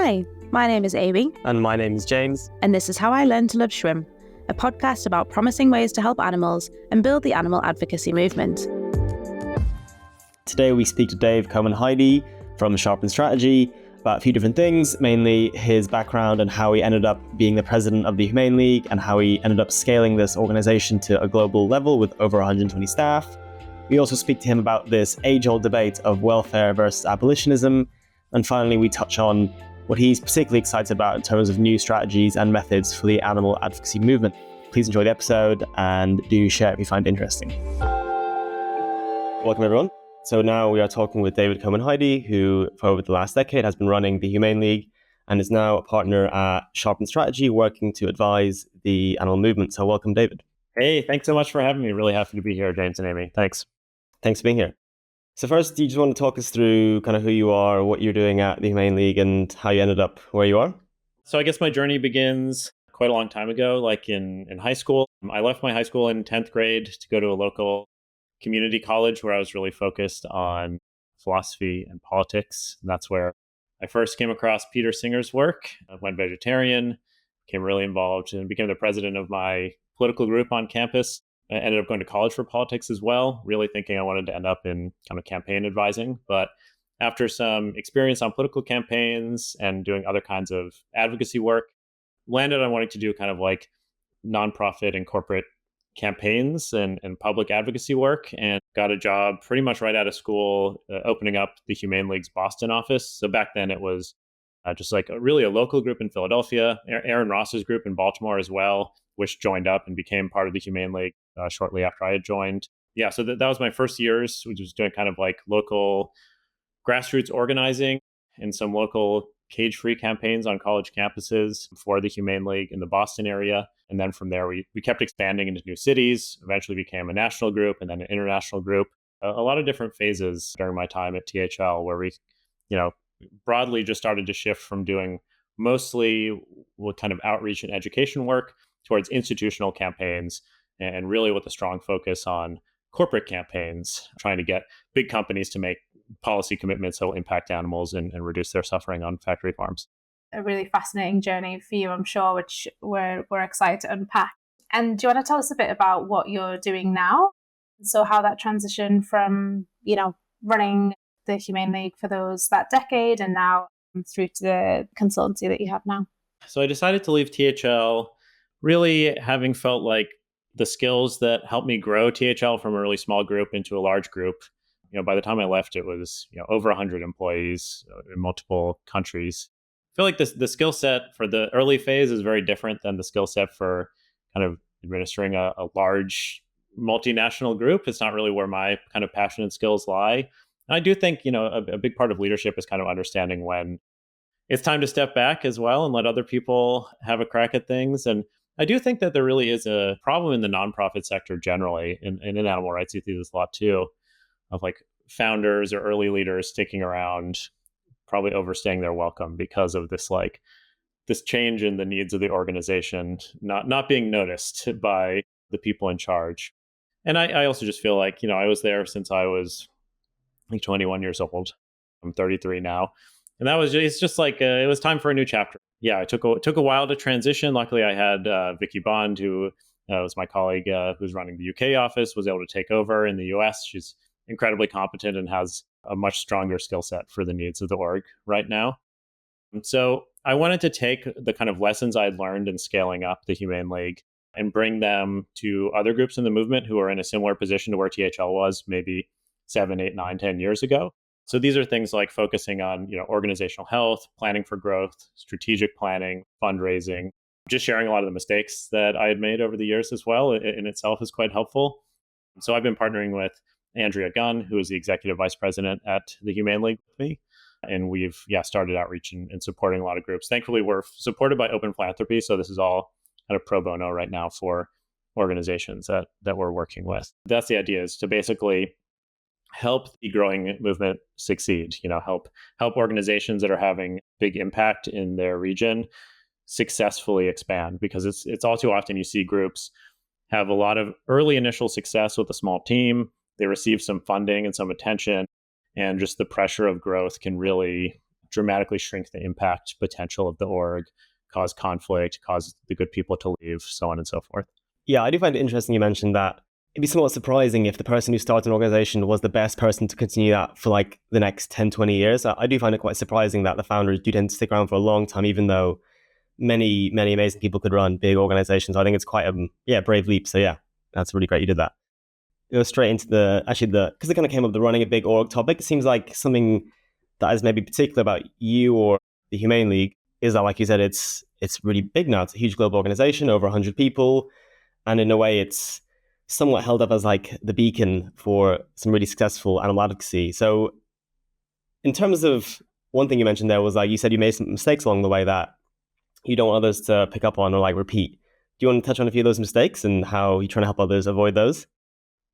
Hi, my name is Amy. And my name is James. And this is How I Learned to Love Shrimp, a podcast about promising ways to help animals and build the animal advocacy movement. Today we speak to Dave Coman-Hidy from Sharpen Strategy about a few different things, mainly his background and how he ended up being the president of the Humane League and how he ended up scaling this organization to a global level with over 120 staff. We also speak to him about this age-old debate of welfare versus abolitionism. And finally, we touch on what he's particularly excited about in terms of new strategies and methods for the animal advocacy movement. Please enjoy the episode and do share if you find it interesting. Welcome, everyone. So now we are talking with David Coman-Hidy, who for over the last decade has been running the Humane League and is now a partner at Sharpen Strategy, working to advise the animal movement. So welcome, David. Hey, thanks so much for having me. Really happy to be here, James and Amy. Thanks. Thanks for being here. So first, do you just want to talk us through kind of who you are, what you're doing at the Humane League, and how you ended up where you are? So I guess my journey begins quite a long time ago, like in high school. I left my high school in 10th grade to go to a local community college where I was really focused on philosophy and politics. And that's where I first came across Peter Singer's work. I went vegetarian, became really involved, and became the president of my political group on campus. I ended up going to college for politics as well, really thinking I wanted to end up in kind of campaign advising. But after some experience on political campaigns and doing other kinds of advocacy work, landed on wanting to do kind of like nonprofit and corporate campaigns and public advocacy work, and got a job pretty much right out of school, opening up the Humane League's Boston office. So back then it was just like really a local group in Philadelphia, Aaron Ross's group in Baltimore as well, which joined up and became part of the Humane League shortly after I had joined. Yeah, so that was my first years, which was doing kind of like local grassroots organizing and some local cage-free campaigns on college campuses for the Humane League in the Boston area. And then from there, we kept expanding into new cities, eventually became a national group and then an international group. A lot of different phases during my time at THL where we, broadly just started to shift from doing mostly what kind of outreach and education work towards institutional campaigns, and really with a strong focus on corporate campaigns, trying to get big companies to make policy commitments that will impact animals and reduce their suffering on factory farms. A really fascinating journey for you, I'm sure, which we're excited to unpack. And do you want to tell us a bit about what you're doing now? So how that transition from, running the Humane League for that decade and now through to the consultancy that you have now? So I decided to leave THL really having felt like the skills that helped me grow THL from a really small group into a large group. By the time I left, it was over 100 employees in multiple countries. I feel like the skill set for the early phase is very different than the skill set for kind of administering a large multinational group. It's not really where my kind of passion and skills lie. And I do think, a big part of leadership is kind of understanding when it's time to step back as well and let other people have a crack at things. And I do think that there really is a problem in the nonprofit sector generally, and in animal rights, you see this a lot too, of like founders or early leaders sticking around, probably overstaying their welcome because of this change in the needs of the organization, not being noticed by the people in charge. And I also just feel like, I was there since I was like 21 years old. I'm 33 now. And it's just like, it was time for a new chapter. Yeah, it took a while to transition. Luckily, I had Vicky Bond, who was my colleague who's running the UK office, was able to take over in the US. She's incredibly competent and has a much stronger skill set for the needs of the org right now. And so I wanted to take the kind of lessons I'd learned in scaling up the Humane League and bring them to other groups in the movement who are in a similar position to where THL was maybe 7, 8, 9, 10 years ago. So these are things like focusing on, organizational health, planning for growth, strategic planning, fundraising, just sharing a lot of the mistakes that I had made over the years as well in itself is quite helpful. So I've been partnering with Andrea Gunn, who is the executive vice president at the Humane League with me. And we've started outreach and supporting a lot of groups. Thankfully, we're supported by Open Philanthropy. So this is all kind of pro bono right now for organizations that we're working with. That's the idea, is to basically help the growing movement succeed, help organizations that are having big impact in their region successfully expand, because it's all too often you see groups have a lot of early initial success with a small team. They receive some funding and some attention, and just the pressure of growth can really dramatically shrink the impact potential of the org, cause conflict, cause the good people to leave, so on and so forth. Yeah, I do find it interesting you mentioned that. It'd be somewhat surprising if the person who started an organization was the best person to continue that for like the next 10, 20 years. I do find it quite surprising that the founders do tend to stick around for a long time, even though many, many amazing people could run big organizations. I think it's quite a brave leap. So yeah, that's really great you did that. Go straight into because it kind of came up the running a big org topic. It seems like something that is maybe particular about you or the Humane League is that, like you said, it's really big now. It's a huge global organization, over 100 people. And in a way, it's somewhat held up as like the beacon for some really successful animal advocacy. So in terms of one thing you mentioned there was like, you said you made some mistakes along the way that you don't want others to pick up on or like repeat. Do you want to touch on a few of those mistakes and how you're trying to help others avoid those?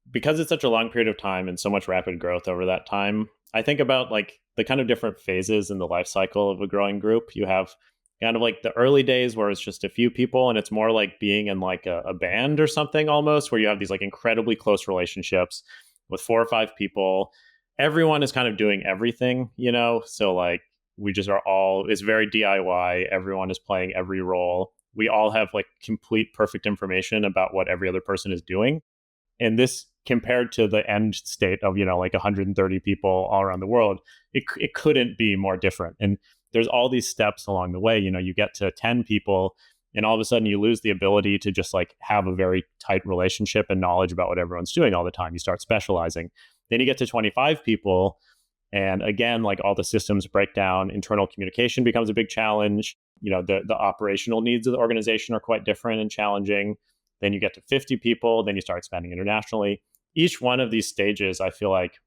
Because it's such a long period of time and so much rapid growth over that time, I think about like the kind of different phases in the life cycle of a growing group. You have kind of like the early days where it's just a few people and it's more like being in like a band or something almost, where you have these like incredibly close relationships with 4 or 5 people. Everyone is kind of doing everything, So like we just are all, it's very DIY. Everyone is playing every role. We all have like complete perfect information about what every other person is doing. And this, compared to the end state of, like 130 people all around the world, it couldn't be more different. And there's all these steps along the way. You get to 10 people and all of a sudden you lose the ability to just like have a very tight relationship and knowledge about what everyone's doing all the time. You start specializing. Then you get to 25 people. And again, like all the systems break down, internal communication becomes a big challenge. The operational needs of the organization are quite different and challenging. Then you get to 50 people, then you start expanding internationally. Each one of these stages, I feel like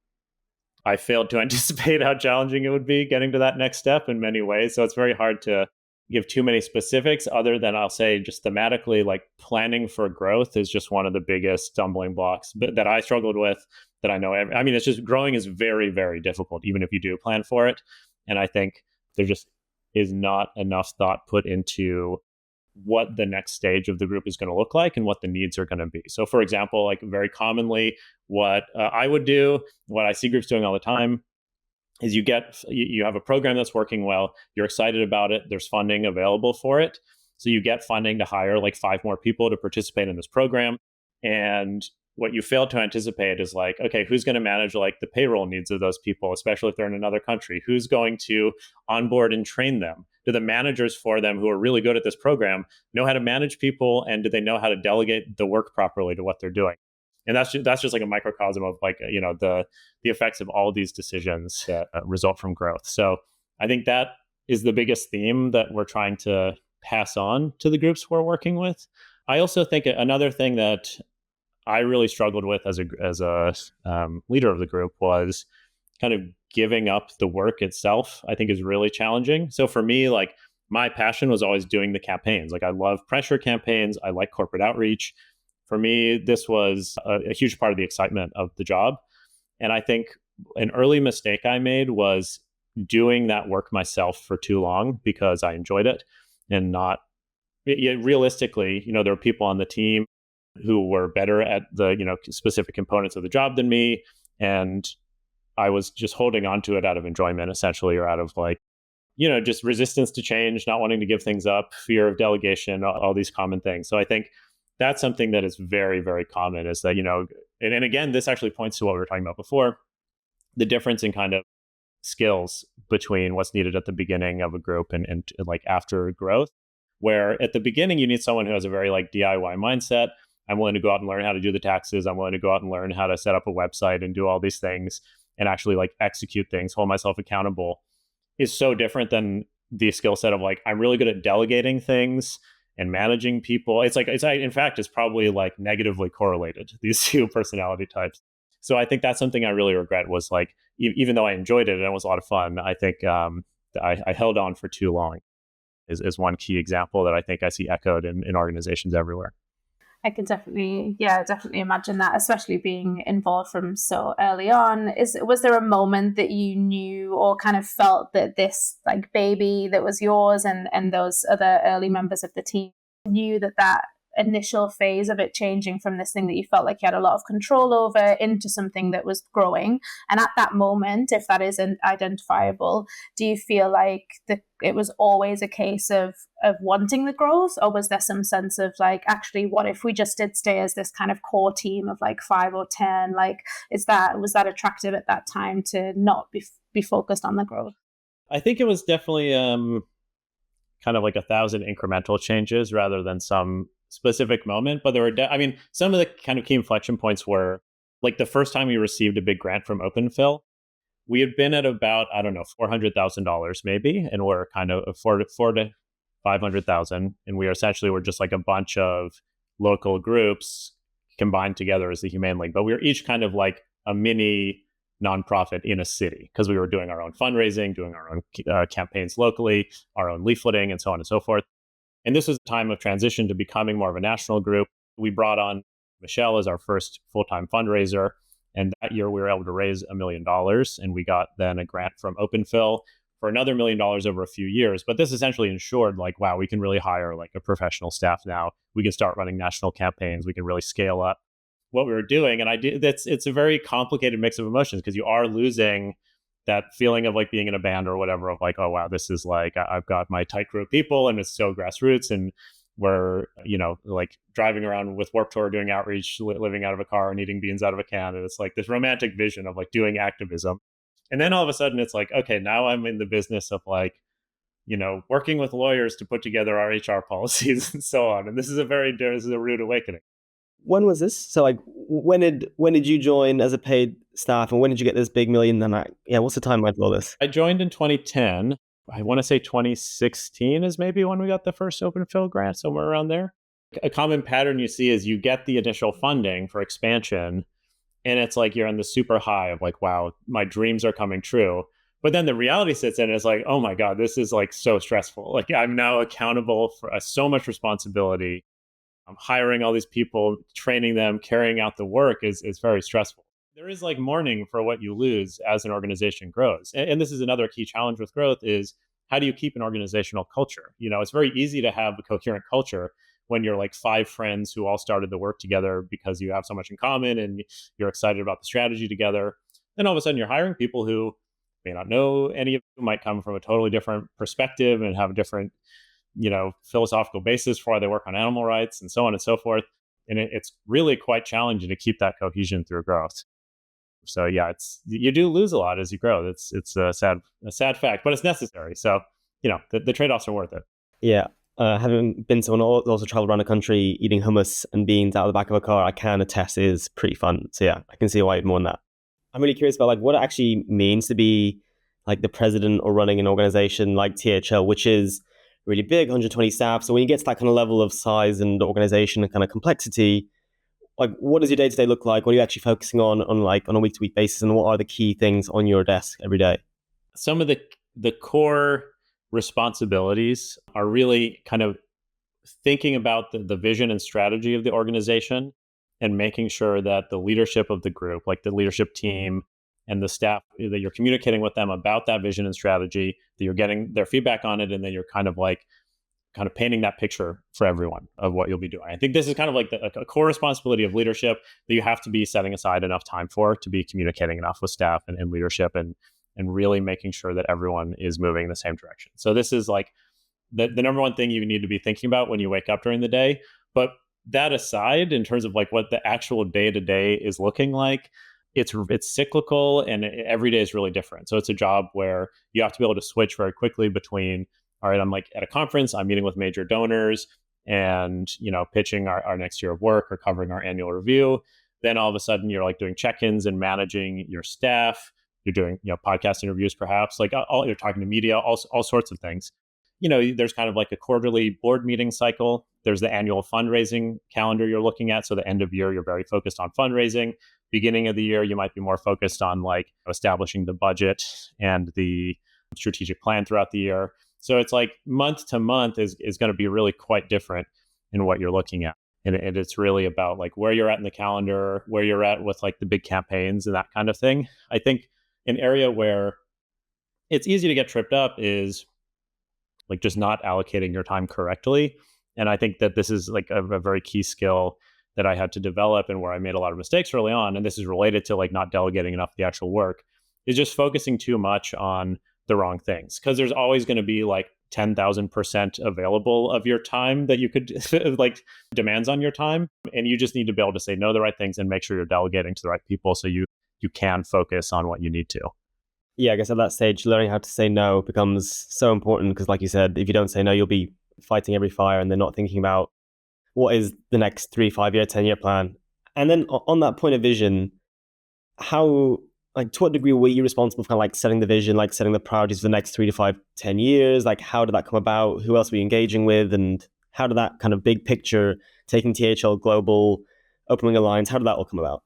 I failed to anticipate how challenging it would be getting to that next step in many ways. So it's very hard to give too many specifics other than I'll say just thematically, like planning for growth is just one of the biggest stumbling blocks that I struggled with, that I know. It's just growing is very, very difficult, even if you do plan for it. And I think there just is not enough thought put into what the next stage of the group is going to look like and what the needs are going to be. So for example, like very commonly what I would do, what I see groups doing all the time is you have a program that's working well, you're excited about it, there's funding available for it. So you get funding to hire like 5 more people to participate in this program. And what you fail to anticipate is like, okay, who's going to manage like the payroll needs of those people, especially if they're in another country? Who's going to onboard and train them? Do the managers for them who are really good at this program know how to manage people? And do they know how to delegate the work properly to what they're doing? And that's just like a microcosm of like, the effects of all these decisions that result from growth. So I think that is the biggest theme that we're trying to pass on to the groups we're working with. I also think another thing that I really struggled with as a leader of the group was kind of giving up the work itself. I think is really challenging. So for me, like my passion was always doing the campaigns. Like I love pressure campaigns. I like corporate outreach. For me, this was a huge part of the excitement of the job. And I think an early mistake I made was doing that work myself for too long because I enjoyed it and not realistically, there were people on the team who were better at the, specific components of the job than me. And I was just holding on to it out of enjoyment, essentially, or out of like, just resistance to change, not wanting to give things up, fear of delegation, all these common things. So I think that's something that is very, very common is that, and again, this actually points to what we were talking about before, the difference in kind of skills between what's needed at the beginning of a group and like after growth, where at the beginning, you need someone who has a very like DIY mindset. I'm willing to go out and learn how to do the taxes. I'm willing to go out and learn how to set up a website and do all these things and actually like execute things, hold myself accountable, is so different than the skill set of like, I'm really good at delegating things and managing people. It's in fact, it's probably like negatively correlated, these 2 personality types. So I think that's something I really regret was like, even though I enjoyed it and it was a lot of fun, I think I held on for too long is one key example that I think I see echoed in organizations everywhere. I can definitely imagine that, especially being involved from so early on. Was there a moment that you knew or kind of felt that this like baby that was yours and those other early members of the team knew that initial phase of it changing from this thing that you felt like you had a lot of control over into something that was growing? And at that moment, if that isn't identifiable, do you feel like it was always a case of wanting the growth, or was there some sense of like, actually, what if we just did stay as this kind of core team of like 5 or 10? Like, was that attractive at that time to not be focused on the growth? I think it was definitely kind of like 1,000 incremental changes rather than some specific moment. But there were, some of the kind of key inflection points were like the first time we received a big grant from OpenPhil. We had been at about, I don't know, $400,000 maybe, and we're kind of four to 500,000, and we were just like a bunch of local groups combined together as the Humane League. But we were each kind of like a mini nonprofit in a city because we were doing our own fundraising, doing our own campaigns locally, our own leafleting, and so on and so forth. And this was a time of transition to becoming more of a national group. We brought on Michelle as our first full-time fundraiser. And that year we were able to raise $1 million, and we got then a grant from OpenPhil for another $1 million over a few years. But this essentially ensured like, wow, we can really hire like a professional staff now. We can start running national campaigns. We can really scale up what we were doing. And it's a very complicated mix of emotions because you are losing that feeling of like being in a band or whatever of like, oh, wow, this is like, I've got my tight group of people and it's so grassroots, and we're, like driving around with Warped Tour doing outreach, living out of a car and eating beans out of a can. And it's like this romantic vision of like doing activism. And then all of a sudden it's like, okay, now I'm in the business of like, working with lawyers to put together our HR policies and so on. And this is a rude awakening. When was this? So like, when did you join as a paid staff, and when did you get this big million? Then what's the timeline for all this? I joined in 2010. I want to say 2016 is maybe when we got the first OpenPhil grant, somewhere around there. A common pattern you see is you get the initial funding for expansion, and it's like you're on the super high of like, wow, my dreams are coming true. But then the reality sits in and it's like, oh my God, this is like so stressful. Like I'm now accountable for so much responsibility. I'm hiring all these people, training them, carrying out the work is very stressful. There is like mourning for what you lose as an organization grows. And this is another key challenge with growth is how do you keep an organizational culture? It's very easy to have a coherent culture when you're like 5 friends who all started the work together because you have so much in common and you're excited about the strategy together. Then all of a sudden you're hiring people who may not know any of you, might come from a totally different perspective and have a different philosophical basis for why they work on animal rights and so on and so forth. And it's really quite challenging to keep that cohesion through growth. So yeah, you do lose a lot as you grow. It's a sad fact, but it's necessary. So, the trade-offs are worth it. Yeah. Having been someone who also traveled around the country eating hummus and beans out of the back of a car, I can attest it is pretty fun. So yeah, I can see why you'd more than that. I'm really curious about like what it actually means to be like the president or running an organization like THL, which is really big, 120 staff. So when you get to that kind of level of size and organization and kind of complexity, like what does your day-to-day look like? What are you actually focusing on like on a week-to-week basis, and what are the key things on your desk every day? Some of the core responsibilities are really kind of thinking about the vision and strategy of the organization and making sure that the leadership of the group, like the leadership team and the staff, that you're communicating with them about that vision and strategy, that you're getting their feedback on it, and then you're kind of painting that picture for everyone of what you'll be doing. I think this is kind of like a core responsibility of leadership that you have to be setting aside enough time for, to be communicating enough with staff and leadership and really making sure that everyone is moving in the same direction. So this is like the number one thing you need to be thinking about when you wake up during the day. But that aside, in terms of like what the actual day-to-day is looking like, it's cyclical and every day is really different. So it's a job where you have to be able to switch very quickly between, all right, I'm like at a conference, I'm meeting with major donors and, pitching our next year of work or covering our annual review. Then all of a sudden you're like doing check-ins and managing your staff. You're doing, podcast interviews, perhaps, like you're talking to media, all sorts of things. There's kind of like a quarterly board meeting cycle. There's the annual fundraising calendar you're looking at. So the end of year, you're very focused on fundraising. Beginning of the year, you might be more focused on like establishing the budget and the strategic plan throughout the year. So it's like month to month is going to be really quite different in what you're looking at. And it's really about like where you're at in the calendar, where you're at with like the big campaigns and that kind of thing. I think an area where it's easy to get tripped up is like just not allocating your time correctly. And I think that this is like a very key skill that I had to develop, and where I made a lot of mistakes early on. And this is related to like not delegating enough of the actual work, is just focusing too much on the wrong things. Because there's always going to be like 10,000% available of your time that you could like demands on your time. And you just need to be able to say no to the right things and make sure you're delegating to the right people so you can focus on what you need to. Yeah, I guess at that stage, learning how to say no becomes so important because, like you said, if you don't say no, you'll be fighting every fire and then not thinking about what is the next 3, 5 year, 10-year plan. And then on that point of vision, how, like, to what degree were you responsible for kind of like setting the vision, like setting the priorities for the next 3 to 5, 10 years? Like, how did that come about? Who else were you engaging with? And how did that kind of big picture, taking THL global, opening a lines, how did that all come about?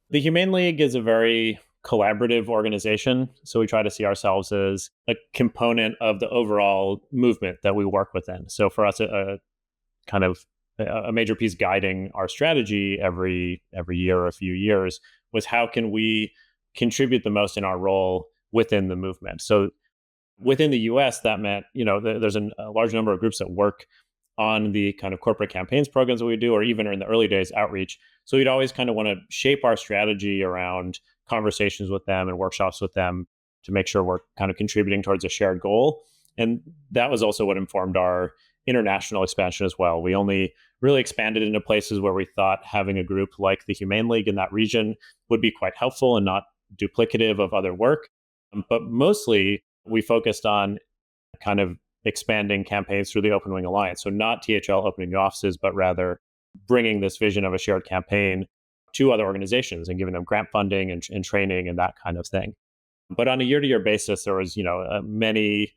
The Humane League is a very collaborative organization. So we try to see ourselves as a component of the overall movement that we work within. So for us, a kind of a major piece guiding our strategy every year or a few years was how can we contribute the most in our role within the movement. So within the US, that meant, there's a large number of groups that work on the kind of corporate campaigns programs that we do, or even in the early days, outreach. So we'd always kind of want to shape our strategy around conversations with them and workshops with them to make sure we're kind of contributing towards a shared goal. And that was also what informed our international expansion as well. We only really expanded into places where we thought having a group like the Humane League in that region would be quite helpful and not duplicative of other work. But mostly we focused on kind of expanding campaigns through the Open Wing Alliance. So not THL opening new offices, but rather bringing this vision of a shared campaign to other organizations and giving them grant funding and training and that kind of thing. But on a year-to-year basis, there was, many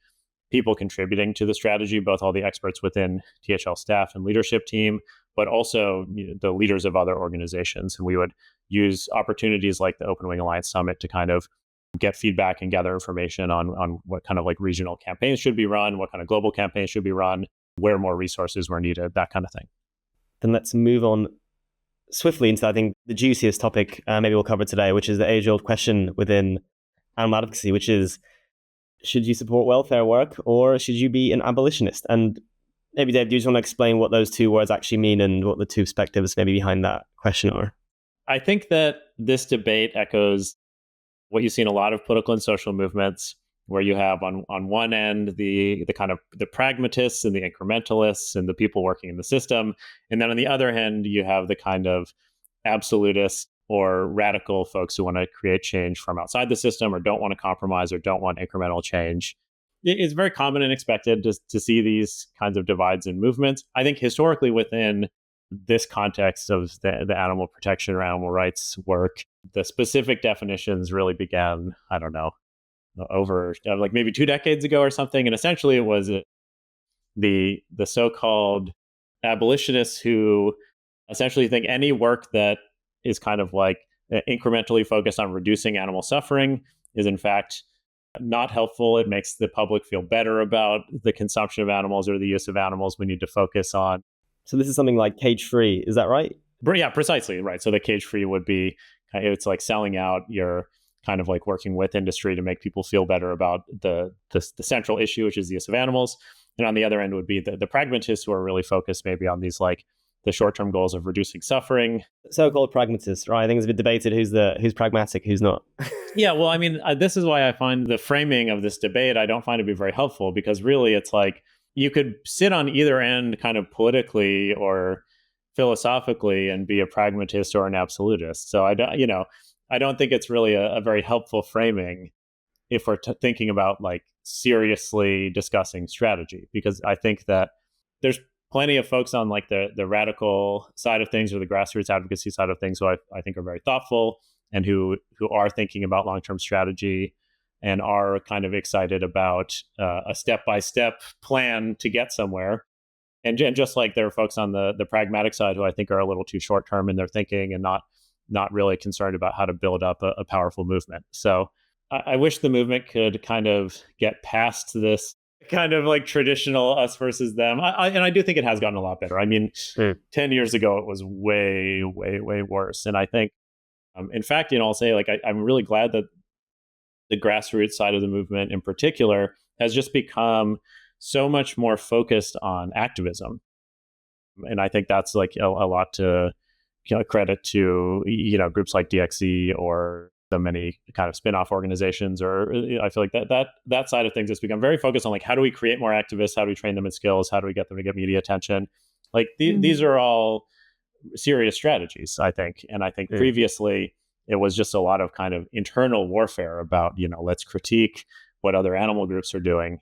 people contributing to the strategy, both all the experts within THL staff and leadership team, but also the leaders of other organizations. And we would use opportunities like the Open Wing Alliance Summit to kind of get feedback and gather information on what kind of like regional campaigns should be run, what kind of global campaigns should be run, where more resources were needed, that kind of thing. Then let's move on swiftly into, I think, the juiciest topic maybe we'll cover today, which is the age-old question within animal advocacy, which is, should you support welfare work or should you be an abolitionist? And maybe, Dave, do you just want to explain what those two words actually mean and what the two perspectives maybe behind that question are? I think that this debate echoes what you see in a lot of political and social movements, where you have on one end the kind of the pragmatists and the incrementalists and the people working in the system, and then on the other hand you have the kind of absolutists or radical folks who want to create change from outside the system or don't want to compromise or don't want incremental change. It's very common and expected to see these kinds of divides in movements. I think historically within this context of the animal protection or animal rights work, the specific definitions really began, I don't know, over like maybe 2 decades ago or something. And essentially it was the so-called abolitionists who essentially think any work that is kind of like incrementally focused on reducing animal suffering is in fact not helpful. It makes the public feel better about the consumption of animals or the use of animals. We need to focus on. So this is something like cage-free, is that right? Yeah, precisely, right. So the cage-free would be, it's like selling out your kind of like working with industry to make people feel better about the central issue, which is the use of animals. And on the other end would be the pragmatists who are really focused maybe on these like the short-term goals of reducing suffering. So-called pragmatists, right? I think it's been debated who's pragmatic, who's not. Yeah, well, I mean, this is why I find the framing of this debate, I don't find to be very helpful, because really it's like you could sit on either end kind of politically or philosophically and be a pragmatist or an absolutist. So I don't think it's really a very helpful framing if we're thinking about like seriously discussing strategy, because I think that there's plenty of folks on like the radical side of things or the grassroots advocacy side of things who I think are very thoughtful and who are thinking about long-term strategy and are kind of excited about a step-by-step plan to get somewhere. And just like there are folks on the pragmatic side who I think are a little too short-term in their thinking and not really concerned about how to build up a powerful movement. So I wish the movement could kind of get past this kind of like traditional us versus them. And I do think it has gotten a lot better. I mean, 10 years ago, it was way, way, way worse. And I think, in fact, I'll say like, I'm really glad that the grassroots side of the movement in particular has just become so much more focused on activism. And I think that's like a lot to credit to, groups like DXE or the many kind of spin-off organizations. Or I feel like that side of things has become very focused on like, how do we create more activists? How do we train them in skills? How do we get them to get media attention? Like these are all serious strategies, I think. And I think previously it was just a lot of kind of internal warfare about, let's critique what other animal groups are doing,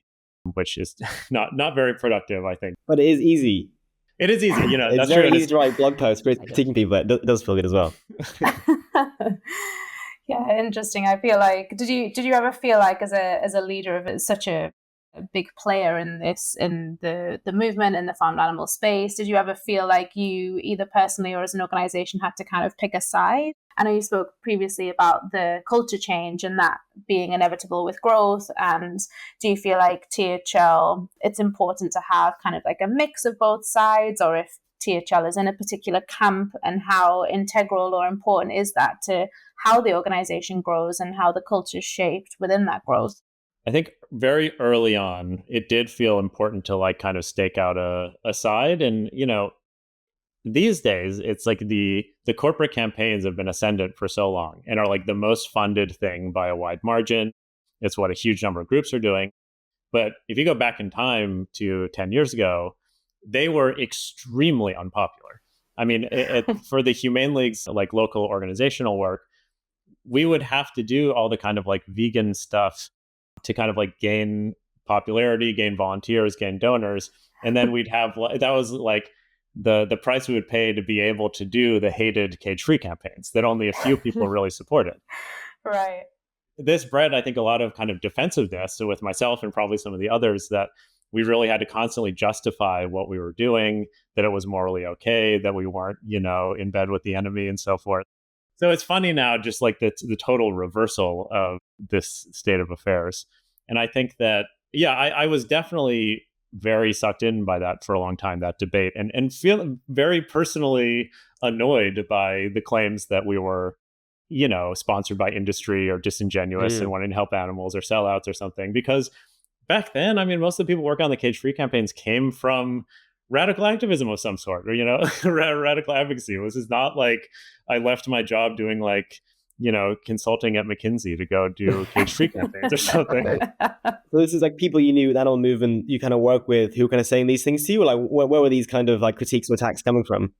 which is not very productive, I think. But it is easy. It is easy, it's that's very true. easy to write blog posts, but critiquing people, it does feel good as well. Yeah, interesting. I feel like did you ever feel like as a leader of such a big player in the movement in the farmed animal space, did you ever feel like you either personally or as an organization had to kind of pick a side? I know you spoke previously about the culture change and that being inevitable with growth. And do you feel like THL, it's important to have kind of like a mix of both sides, or if THL is in a particular camp, and how integral or important is that to how the organization grows and how the culture is shaped within that growth? I think very early on, it did feel important to like kind of stake out a side. And, these days, it's like the corporate campaigns have been ascendant for so long and are like the most funded thing by a wide margin. It's what a huge number of groups are doing. But if you go back in time to 10 years ago, they were extremely unpopular. I mean, for the Humane League's like local organizational work, we would have to do all the kind of like vegan stuff to kind of like gain popularity, gain volunteers, gain donors. And then we'd have, that was like the price we would pay to be able to do the hated cage-free campaigns that only a few people really supported. Right. This bred, I think, a lot of kind of defensiveness. So with myself and probably some of the others, that we really had to constantly justify what we were doing, that it was morally okay, that we weren't, in bed with the enemy and so forth. So it's funny now, just like the total reversal of this state of affairs. And I think that, I was definitely very sucked in by that for a long time, that debate, and feel very personally annoyed by the claims that we were, sponsored by industry or disingenuous and wanting to help animals or sellouts or something. Because back then, I mean, most of the people working on the cage-free campaigns came from radical activism of some sort, or, radical advocacy. This is not like I left my job doing like, consulting at McKinsey to go do cage-free campaigns or something. So this is like people you knew, that animal movement you kind of work with, who were kind of saying these things to you? Or like, where were these kind of like critiques or attacks coming from?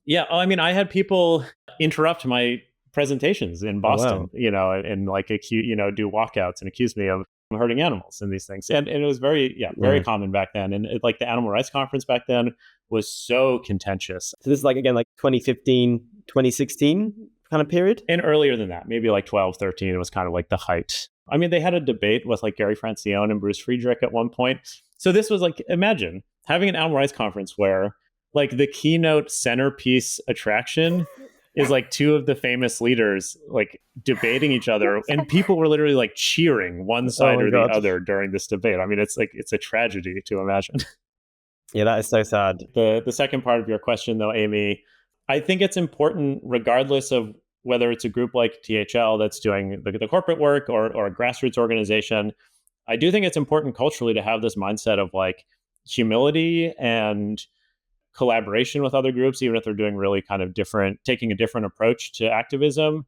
Yeah, I mean, I had people interrupt my presentations in Boston, Oh, wow. and like do walkouts and accuse me of hurting animals and these things. And it was very common back then. And like the animal rights conference back then was so contentious. So this is like, again, like 2015, 2016 kind of period? And earlier than that, maybe like 12, 13, it was kind of like the height. I mean, they had a debate with like Gary Francione and Bruce Friedrich at one point. So this was like, imagine having an animal rights conference where like the keynote centerpiece attraction is like two of the famous leaders like debating each other, and people were literally like cheering one side or the other during this debate. I mean, it's a tragedy to imagine. Yeah, that is so sad. The second part of your question, though, Amy, I think it's important, regardless of whether it's a group like THL that's doing the corporate work or a grassroots organization. I do think it's important culturally to have this mindset of like humility and collaboration with other groups, even if they're doing really kind of different, taking a different approach to activism,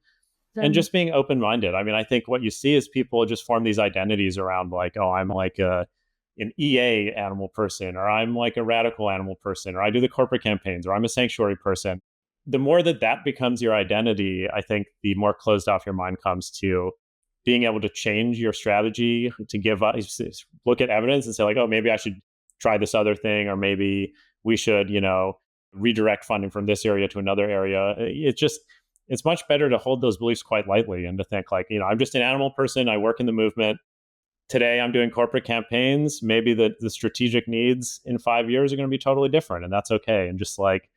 and just being open-minded. I mean, I think what you see is people just form these identities around like, oh, I'm like an EA animal person, or I'm like a radical animal person, or I do the corporate campaigns, or I'm a sanctuary person. The more that becomes your identity, I think the more closed off your mind comes to being able to change your strategy, to look at evidence and say like, oh, maybe I should try this other thing, or maybe we should, redirect funding from this area to another area. It's much better to hold those beliefs quite lightly and to think like, I'm just an animal person. I work in the movement. Today, I'm doing corporate campaigns. Maybe the strategic needs in 5 years are going to be totally different, and that's okay. And just like,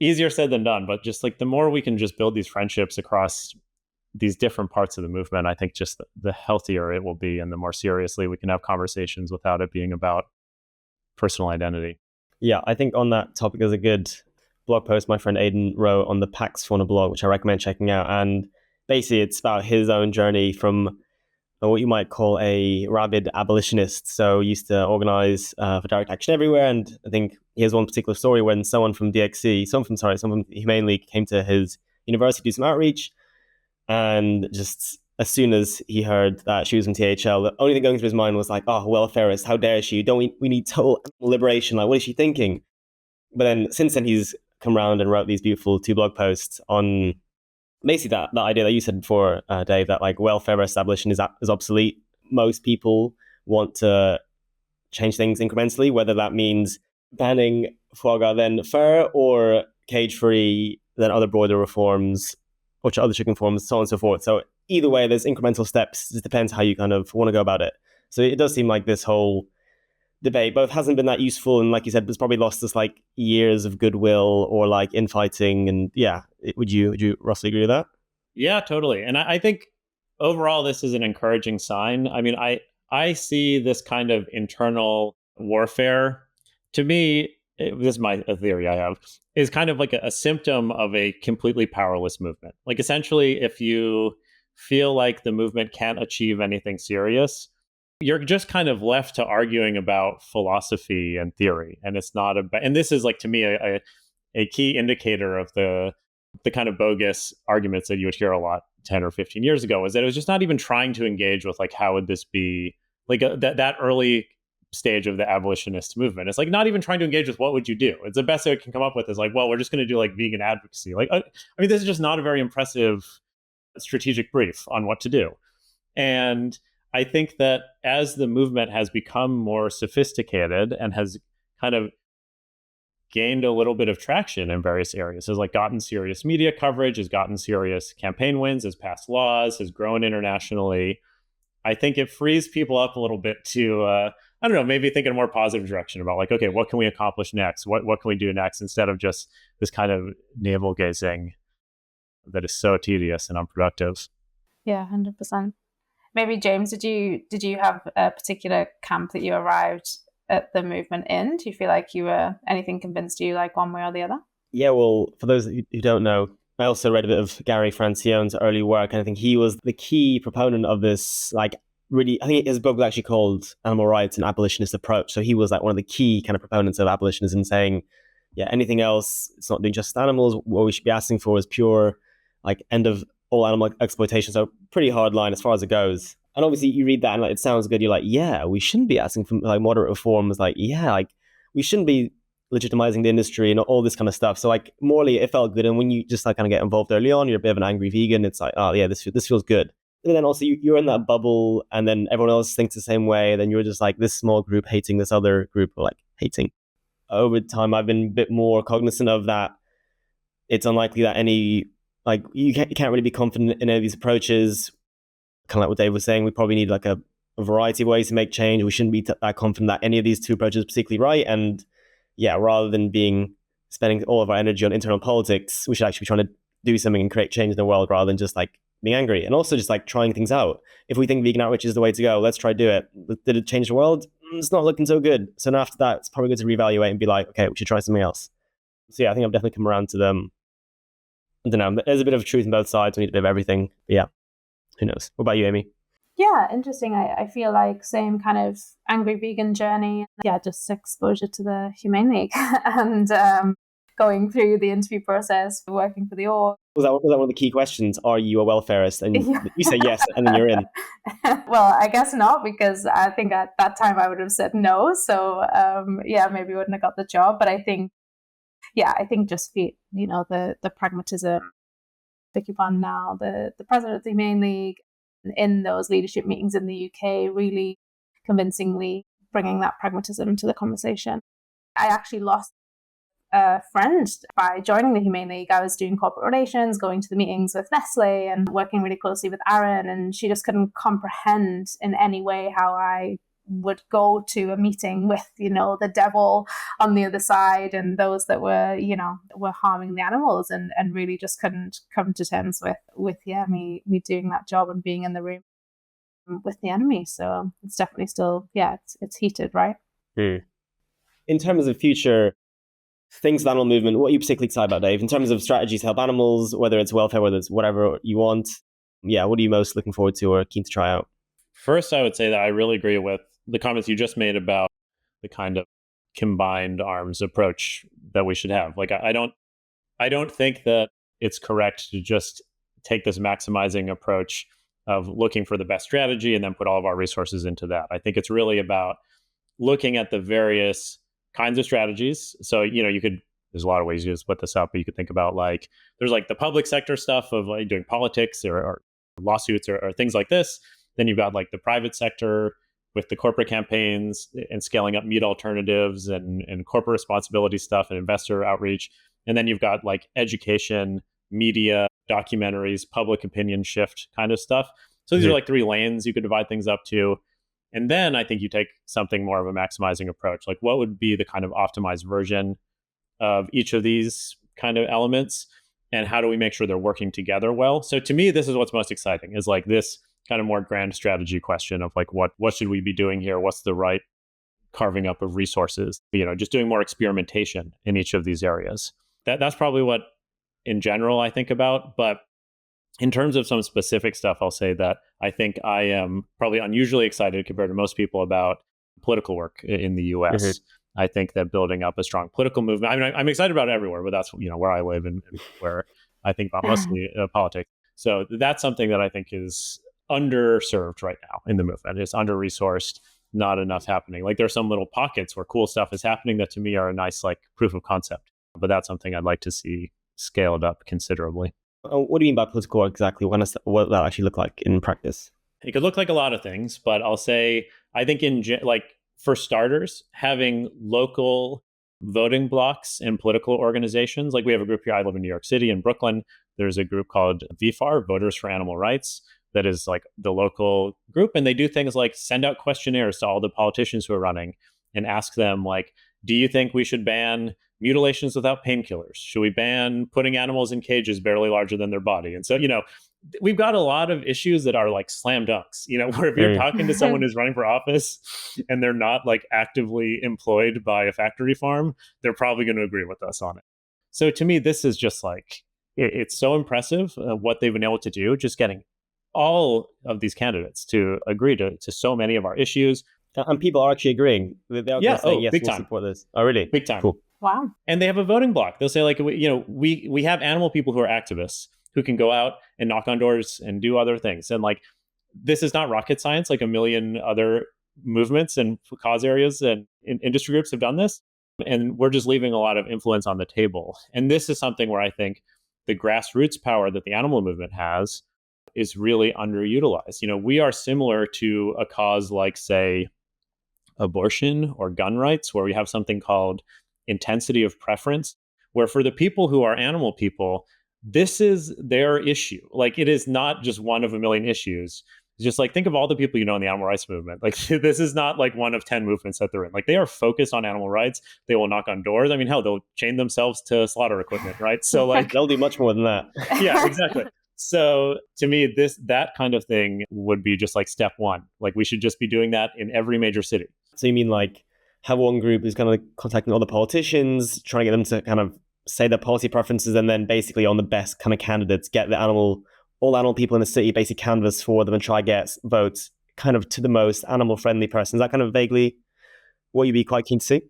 easier said than done, but just like the more we can just build these friendships across these different parts of the movement, I think just the healthier it will be, and the more seriously we can have conversations without it being about personal identity. Yeah, I think on that topic, there's a good blog post my friend Aidan wrote on the Pax Fauna blog, which I recommend checking out. And basically, it's about his own journey from what you might call a rabid abolitionist. So used to organize for direct action everywhere. And I think here's one particular story when someone from someone from the Humane League came to his university to do some outreach. And just as soon as he heard that she was from THL, the only thing going through his mind was like, oh, welfarist, how dare she? Don't we need total liberation? Like, what is she thinking? But then since then, he's come around and wrote these beautiful 2 blog posts on basically that idea that you said before, Dave, that like welfare versus abolition is obsolete. Most people want to change things incrementally, whether that means banning foie gras then fur or cage free, then other broader reforms, or other chicken forms, so on and so forth. So either way, there's incremental steps. It depends how you kind of want to go about it. So it does seem like this whole debate both hasn't been that useful, and like you said, it's probably lost us like years of goodwill or like infighting. And yeah, would you roughly agree with that? Yeah, totally. And I think overall this is an encouraging sign. I mean, I see this kind of internal warfare. To me, this is a theory I have, is kind of like a symptom of a completely powerless movement. Like essentially, if you feel like the movement can't achieve anything serious, you're just kind of left to arguing about philosophy and theory. And it's not about, and this is like, to me, a key indicator of the kind of bogus arguments that you would hear a lot 10 or 15 years ago, is that it was just not even trying to engage with like, how would this be like that early stage of the abolitionist movement. It's like not even trying to engage with what would you do. It's the best it can come up with is like, well, we're just going to do like vegan advocacy. Like, I mean, this is just not a very impressive strategic brief on what to do. And I think that as the movement has become more sophisticated and has kind of gained a little bit of traction in various areas, has like gotten serious media coverage, has gotten serious campaign wins, has passed laws, has grown internationally, I think it frees people up a little bit to, I don't know, maybe think in a more positive direction about like, okay, what can we accomplish next? What can we do next? Instead of just this kind of navel gazing that is so tedious and unproductive. Yeah, 100%. Maybe James, did you have a particular camp that you arrived at the movement in? Do you feel like anything convinced you like one way or the other? Yeah, well, for those who don't know, I also read a bit of Gary Francione's early work, and I think he was the key proponent of this, like, really, I think his book was actually called Animal Rights and Abolitionist Approach. So he was like one of the key kind of proponents of abolitionism, saying, yeah, anything else, it's not doing justice to animals. What we should be asking for is pure, like, end of all animal exploitation. So pretty hard line as far as it goes. And obviously you read that and like, it sounds good. You're like, yeah, we shouldn't be asking for like moderate reforms. Like, yeah, like we shouldn't be legitimizing the industry and all this kind of stuff. So like morally it felt good. And when you just like kind of get involved early on, you're a bit of an angry vegan. It's like, oh yeah, this feels good. And then also you're in that bubble and then everyone else thinks the same way. Then you're just like this small group hating this other group, or like hating. Over time, I've been a bit more cognizant of that. It's unlikely that you can't really be confident in any of these approaches. Kind of like what Dave was saying, we probably need like a variety of ways to make change. We shouldn't be that confident that any of these two approaches are particularly right. And yeah, rather than spending all of our energy on internal politics, we should actually be trying to do something and create change in the world rather than just like being angry. And also just like trying things out. If we think vegan outreach is the way to go, let's try to do it. Did it change the world? It's not looking so good. So after that, it's probably good to reevaluate and be like, okay, we should try something else. So yeah, I think I've definitely come around to them. I don't know. There's a bit of truth on both sides. We need a bit of everything. But yeah, who knows? What about you, Amy? Yeah, interesting. I feel like same kind of angry vegan journey. Yeah, just exposure to the Humane League and going through the interview process, working for the org. Was that one of the key questions? Are you a welfarist? And you say yes, and then you're in. Well, I guess not, because I think at that time I would have said no. So maybe wouldn't have got the job. But I think just the pragmatism. Vicky Bond now, the president of the Humane League, in those leadership meetings in the UK, really convincingly bringing that pragmatism to the conversation. I actually lost a friend by joining the Humane League. I was doing corporate relations, going to the meetings with Nestle and working really closely with Aaron, and she just couldn't comprehend in any way how I would go to a meeting with, the devil on the other side and those that were harming the animals, and really just couldn't come to terms with me doing that job and being in the room with the enemy. So it's definitely still, it's heated, right? In terms of future things of the animal movement, what are you particularly excited about, Dave? In terms of strategies to help animals, whether it's welfare, whether it's whatever you want, what are you most looking forward to or keen to try out? First, I would say that I really agree with the comments you just made about the kind of combined arms approach that we should have. Like, I don't think that it's correct to just take this maximizing approach of looking for the best strategy and then put all of our resources into that. I think it's really about looking at the various kinds of strategies. So, there's a lot of ways you split this up, but you could think about like, there's like the public sector stuff of like doing politics or lawsuits or things like this. Then you've got like the private sector with the corporate campaigns and scaling up meat alternatives and corporate responsibility stuff and investor outreach. And then you've got like education, media, documentaries, public opinion shift kind of stuff. So these are like three lanes you could divide things up to. And then I think you take something more of a maximizing approach. Like, what would be the kind of optimized version of each of these kind of elements? And how do we make sure they're working together well? So to me, this is what's most exciting, is like this kind of more grand strategy question of like, what should we be doing here? What's the right carving up of resources? Just doing more experimentation in each of these areas. That's probably what in general I think about. But in terms of some specific stuff, I'll say that I think I am probably unusually excited compared to most people about political work in the US. Mm-hmm. I think that building up a strong political movement, I mean, I'm excited about it everywhere, but that's, where I live and where I think about mostly politics. So that's something that I think is underserved right now in the movement. It's under-resourced, not enough happening. Like, there's some little pockets where cool stuff is happening that to me are a nice like proof of concept, but that's something I'd like to see scaled up considerably. What do you mean by political work exactly? What does that actually look like in practice? It could look like a lot of things, but I'll say, I think for starters, having local voting blocks and political organizations. Like, we have a group here. I live in New York City, in Brooklyn. There's a group called VFAR, Voters for Animal Rights, that is like the local group. And they do things like send out questionnaires to all the politicians who are running and ask them, like, do you think we should ban mutilations without painkillers? Should we ban putting animals in cages barely larger than their body? And so, we've got a lot of issues that are like slam dunks, where if you're talking to someone who's running for office and they're not like actively employed by a factory farm, they're probably going to agree with us on it. So to me, this is just like, it's so impressive what they've been able to do, just getting all of these candidates to agree to so many of our issues. And people are actually agreeing. They're saying, yes, big we'll time. Support this. Oh, really? Big time. Cool. Wow. And they have a voting block. They'll say, like, we have animal people who are activists who can go out and knock on doors and do other things. And like, this is not rocket science. Like, a million other movements and cause areas and industry groups have done this. And we're just leaving a lot of influence on the table. And this is something where I think the grassroots power that the animal movement has is really underutilized. We are similar to a cause like, say, abortion or gun rights, where we have something called intensity of preference, where for the people who are animal people, this is their issue. Like, it is not just one of a million issues. It's just like, think of all the people in the animal rights movement. Like, this is not like one of 10 movements that they're in. Like, they are focused on animal rights. They will knock on doors. I mean, hell, they'll chain themselves to slaughter equipment, right? So like, they'll do much more than that. Yeah, exactly. So to me, that kind of thing would be just like step one. Like, we should just be doing that in every major city. So you mean like have one group is kind of contacting all the politicians, trying to get them to kind of say their policy preferences, and then basically on the best kind of candidates, get all animal people in the city basically canvass for them and try to get votes kind of to the most animal friendly person. Is that kind of vaguely what you'd be quite keen to see?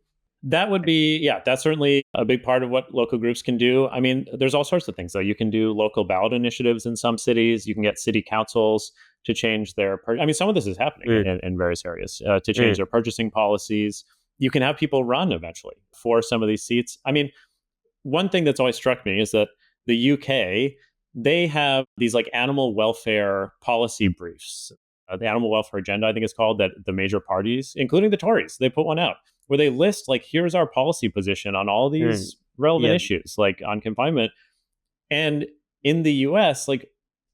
That would be, yeah, that's certainly a big part of what local groups can do. I mean, there's all sorts of things. So you can do local ballot initiatives in some cities. You can get city councils to change their, some of this is happening in various areas, to change their purchasing policies. You can have people run eventually for some of these seats. I mean, one thing that's always struck me is that the UK, they have these like animal welfare policy briefs. The Animal Welfare Agenda, I think it's called, that the major parties, including the Tories, they put one out where they list like, here's our policy position on all these relevant issues, like on confinement. And in the US, like,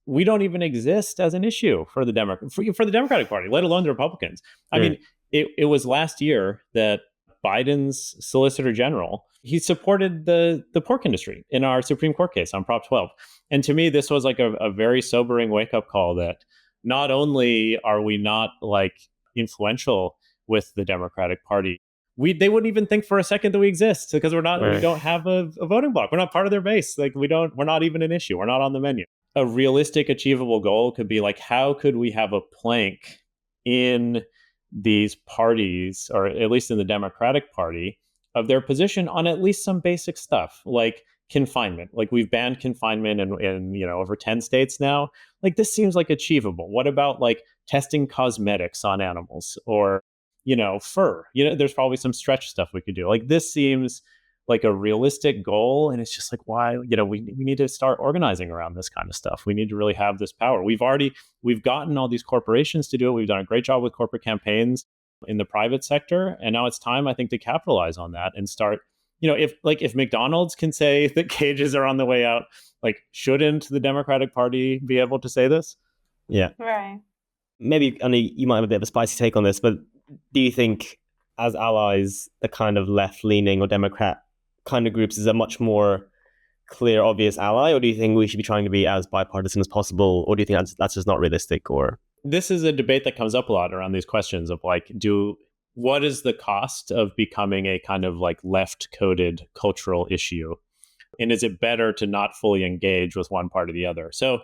we don't even exist as an issue for the Democratic Party, let alone the Republicans. I mean, it was last year that Biden's Solicitor General, he supported the pork industry in our Supreme Court case on Prop 12. And to me, this was like a very sobering wake-up call that not only are we not like influential with the Democratic Party, they wouldn't even think for a second that we exist, because we don't have a voting bloc. We're not part of their base. Like, we're not even an issue. We're not on the menu. A realistic, achievable goal could be like, how could we have a plank in these parties, or at least in the Democratic Party, of their position on at least some basic stuff like confinement. Like we've banned confinement in over 10 states now. Like this seems like achievable. What about like testing cosmetics on animals or fur? There's probably some stretch stuff we could do. Like this seems like a realistic goal, and it's just like, why we need to start organizing around this kind of stuff. We need to really have this power. We've gotten all these corporations to do it. We've done a great job with corporate campaigns in the private sector, and now it's time, I think, to capitalize on that and start. If McDonald's can say that cages are on the way out, like shouldn't the Democratic Party be able to say this? Yeah, right. Maybe, I mean, you might have a bit of a spicy take on this, but do you think as allies, the kind of left-leaning or Democrat kind of groups is a much more clear, obvious ally, or do you think we should be trying to be as bipartisan as possible, or do you think that's just not realistic? Or this is a debate that comes up a lot around these questions of like, what is the cost of becoming a kind of like left-coded cultural issue, and is it better to not fully engage with one part or the other? So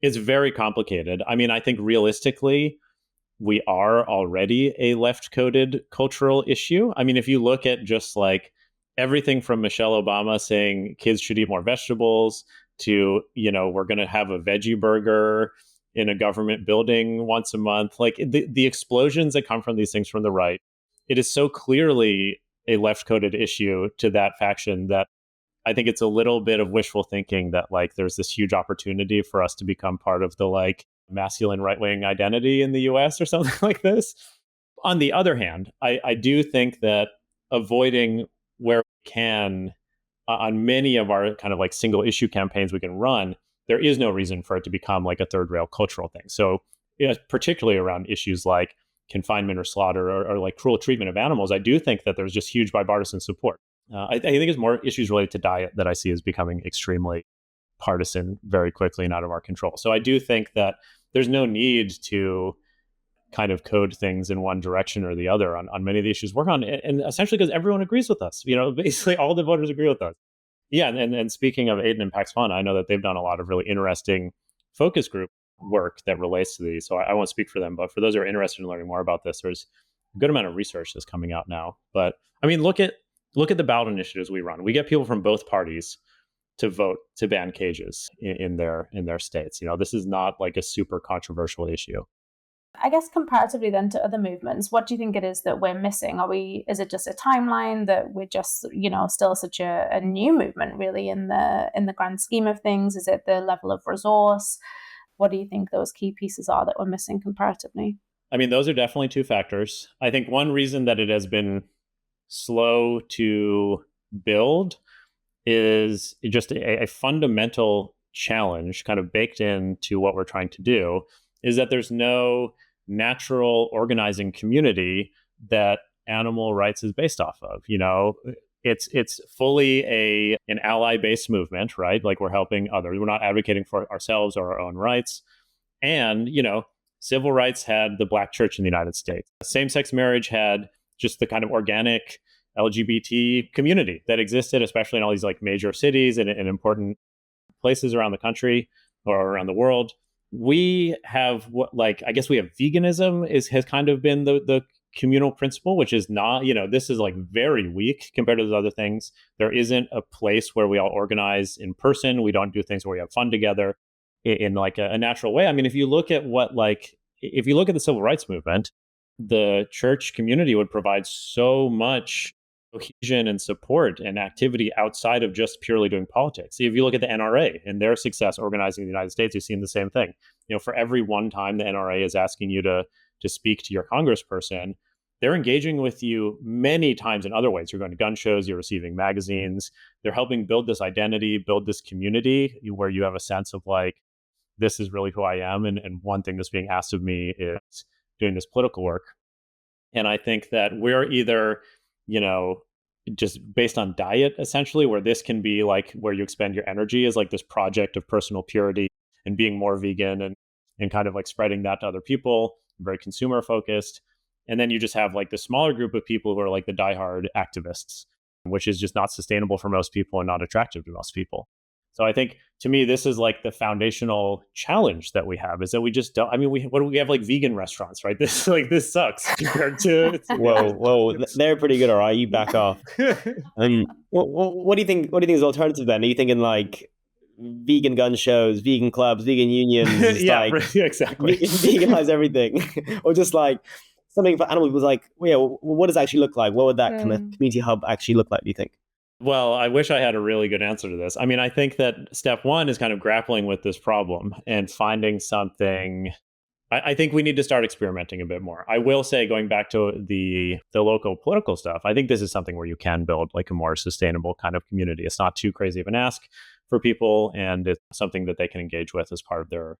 it's very complicated. I mean, I think realistically, we are already a left-coded cultural issue. I mean, if you look at just like everything from Michelle Obama saying kids should eat more vegetables to, we're going to have a veggie burger in a government building once a month, like the explosions that come from these things from the right, it is so clearly a left-coded issue to that faction that I think it's a little bit of wishful thinking that like there's this huge opportunity for us to become part of the like masculine right-wing identity in the US or something like this. On the other hand, I do think that avoiding where we can on many of our kind of like single issue campaigns we can run, there is no reason for it to become like a third rail cultural thing. So particularly around issues like confinement or slaughter or like cruel treatment of animals, I do think that there's just huge bipartisan support. I think it's more issues related to diet that I see as becoming extremely partisan very quickly and out of our control. So I do think that there's no need to kind of code things in one direction or the other on many of the issues we're on, and essentially because everyone agrees with us. Basically all the voters agree with us. Yeah, and speaking of Aid and Impact's Fund, I know that they've done a lot of really interesting focus group work that relates to these. So I won't speak for them, but for those who are interested in learning more about this, there's a good amount of research that's coming out now. But I mean, look at the ballot initiatives we run. We get people from both parties to vote to ban cages in their states. This is not like a super controversial issue. I guess comparatively then to other movements, what do you think it is that we're missing? Is it just a timeline that we're just, still such a new movement really in the grand scheme of things? Is it the level of resource? What do you think those key pieces are that we're missing comparatively? I mean, those are definitely two factors. I think one reason that it has been slow to build is just a fundamental challenge kind of baked into what we're trying to do, is that there's no natural organizing community that animal rights is based off of. It's fully an ally-based movement, right? Like we're helping others. We're not advocating for ourselves or our own rights. And, civil rights had the Black church in the United States. Same-sex marriage had just the kind of organic LGBT community that existed, especially in all these like major cities and important places around the country or around the world. We have I guess we have veganism has kind of been the communal principle, which is not, this is like very weak compared to those other things. There isn't a place where we all organize in person. We don't do things where we have fun together in like a natural way. I mean, if you look at the civil rights movement, the church community would provide so much cohesion and support and activity outside of just purely doing politics. If you look at the NRA and their success organizing in the United States, you've seen the same thing. For every one time the NRA is asking you to speak to your congressperson, they're engaging with you many times in other ways. You're going to gun shows, you're receiving magazines. They're helping build this identity, build this community where you have a sense of like, this is really who I am. And one thing that's being asked of me is doing this political work. And I think that we're either, just based on diet, essentially, where this can be like where you expend your energy is like this project of personal purity and being more vegan and kind of like spreading that to other people, very consumer focused. And then you just have like the smaller group of people who are like the diehard activists, which is just not sustainable for most people and not attractive to most people. So I think, to me, this is like the foundational challenge that we have, is that we just don't. I mean, we have like vegan restaurants, right? This sucks compared to. Whoa, they're pretty good. All right, you back off. What do you think? What do you think is alternative then? Are you thinking like vegan gun shows, vegan clubs, vegan unions? Yeah, like exactly. Veganize everything, or just like something for animals? Was like, well, yeah, what does it actually look like? What would that kind of community hub actually look like? Do you think? Well, I wish I had a really good answer to this. I mean, I think that step one is kind of grappling with this problem and finding something. I think we need to start experimenting a bit more. I will say, going back to the local political stuff, I think this is something where you can build like a more sustainable kind of community. It's not too crazy of an ask for people, and it's something that they can engage with as part of their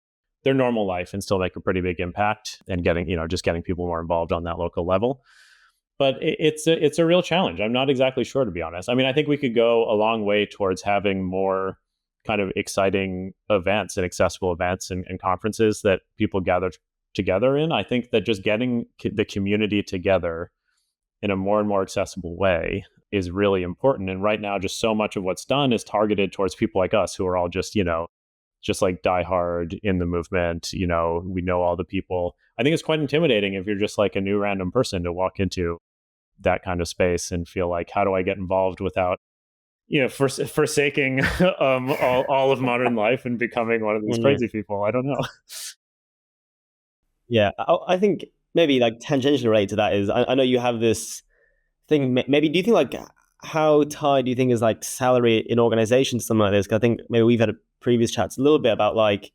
normal life and still make a pretty big impact, and just getting people more involved on that local level. But it's a real challenge. I'm not exactly sure, to be honest. I mean, I think we could go a long way towards having more kind of exciting events and accessible events and conferences that people gather together in. I think that just getting the community together in a more and more accessible way is really important. And right now, just so much of what's done is targeted towards people like us, who are all just like diehard in the movement. We know all the people. I think it's quite intimidating if you're just like a new random person to walk into that kind of space and feel like, how do I get involved without, forsaking all of modern life and becoming one of these crazy people? I don't know. Yeah, I think maybe like tangentially related to that is, I know you have this thing. Maybe do you think like, how tied do you think is like salary in organizations, something like this? 'Cause I think maybe we've had previous chats a little bit about like,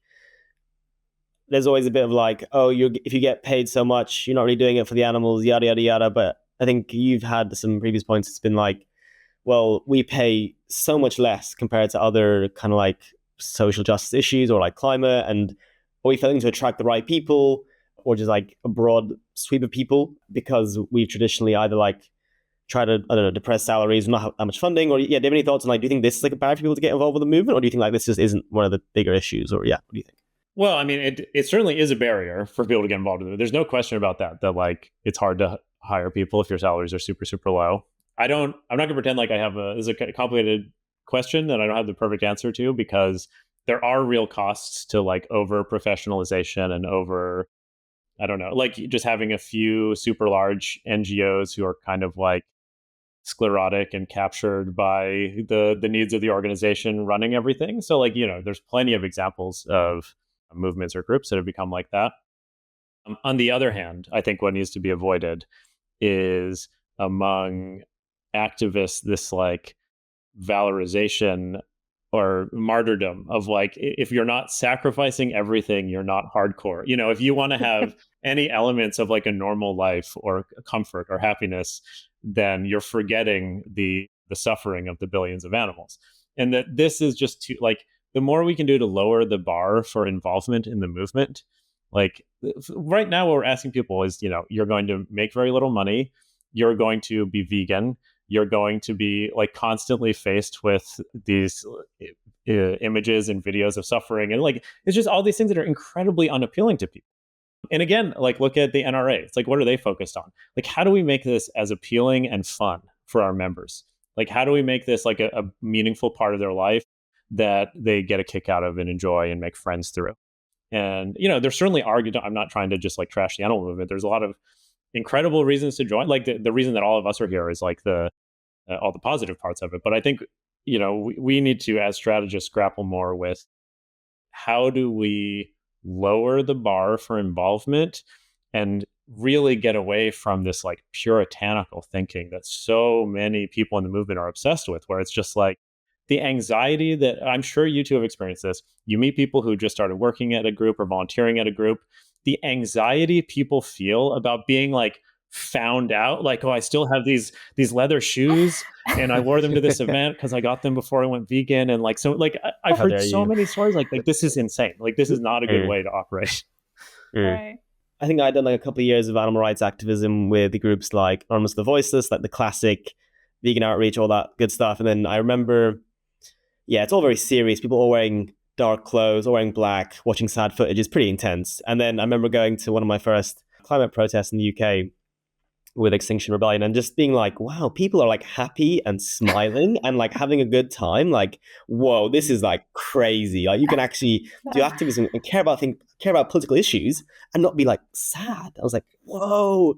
there's always a bit of like, oh, if you get paid so much, you're not really doing it for the animals, yada yada yada. But I think you've had some previous points. It's been like, well, we pay so much less compared to other kind of like social justice issues or like climate, and are we failing to attract the right people, or just like a broad sweep of people, because we traditionally either like try to, I don't know, depress salaries, not have that much funding? Or do you have any thoughts on like, do you think this is like a barrier for people to get involved with the movement, or do you think like this just isn't one of the bigger issues? Or what do you think? Well, I mean, it certainly is a barrier for people to get involved with it. There's no question about that like it's hard to hire people if your salaries are super, super low. I'm not going to pretend like this is a complicated question that I don't have the perfect answer to, because there are real costs to like over professionalization and over, I don't know, like just having a few super large NGOs who are kind of like sclerotic and captured by the needs of the organization running everything. So like, there's plenty of examples of movements or groups that have become like that. On the other hand, I think what needs to be avoided is among activists this like valorization or martyrdom of like, if you're not sacrificing everything, you're not hardcore. If you want to have any elements of like a normal life or comfort or happiness, then you're forgetting the suffering of the billions of animals. And that this is just too, like, the more we can do to lower the bar for involvement in the movement. Like right now, what we're asking people is, you're going to make very little money. You're going to be vegan. You're going to be like constantly faced with these images and videos of suffering. And like, it's just all these things that are incredibly unappealing to people. And again, like, look at the NRA. It's like, what are they focused on? Like, how do we make this as appealing and fun for our members? Like, how do we make this like a meaningful part of their life that they get a kick out of and enjoy and make friends through? And, there's certainly I'm not trying to just like trash the animal movement. There's a lot of incredible reasons to join. Like the reason that all of us are here is like all the positive parts of it. But I think, we need to, as strategists, grapple more with how do we lower the bar for involvement and really get away from this like puritanical thinking that so many people in the movement are obsessed with, where it's just like the anxiety that I'm sure you two have experienced this. You meet people who just started working at a group or volunteering at a group. The anxiety people feel about being like found out, like, oh, I still have these leather shoes and I wore them to this event because I got them before I went vegan. And like, so like I've heard so many stories like this is insane. Like this is not a good way to operate. Right. I think I'd done like a couple of years of animal rights activism with the groups like Anonymous the Voiceless, like the classic vegan outreach, all that good stuff. And then I remember, it's all very serious. People all wearing dark clothes, all wearing black, watching sad footage is pretty intense. And then I remember going to one of my first climate protests in the UK. with Extinction Rebellion, and just being like, wow, people are like happy and smiling and like having a good time. Like, whoa, this is like crazy. Like, you can actually do activism and care about political issues and not be like sad. I was like, whoa.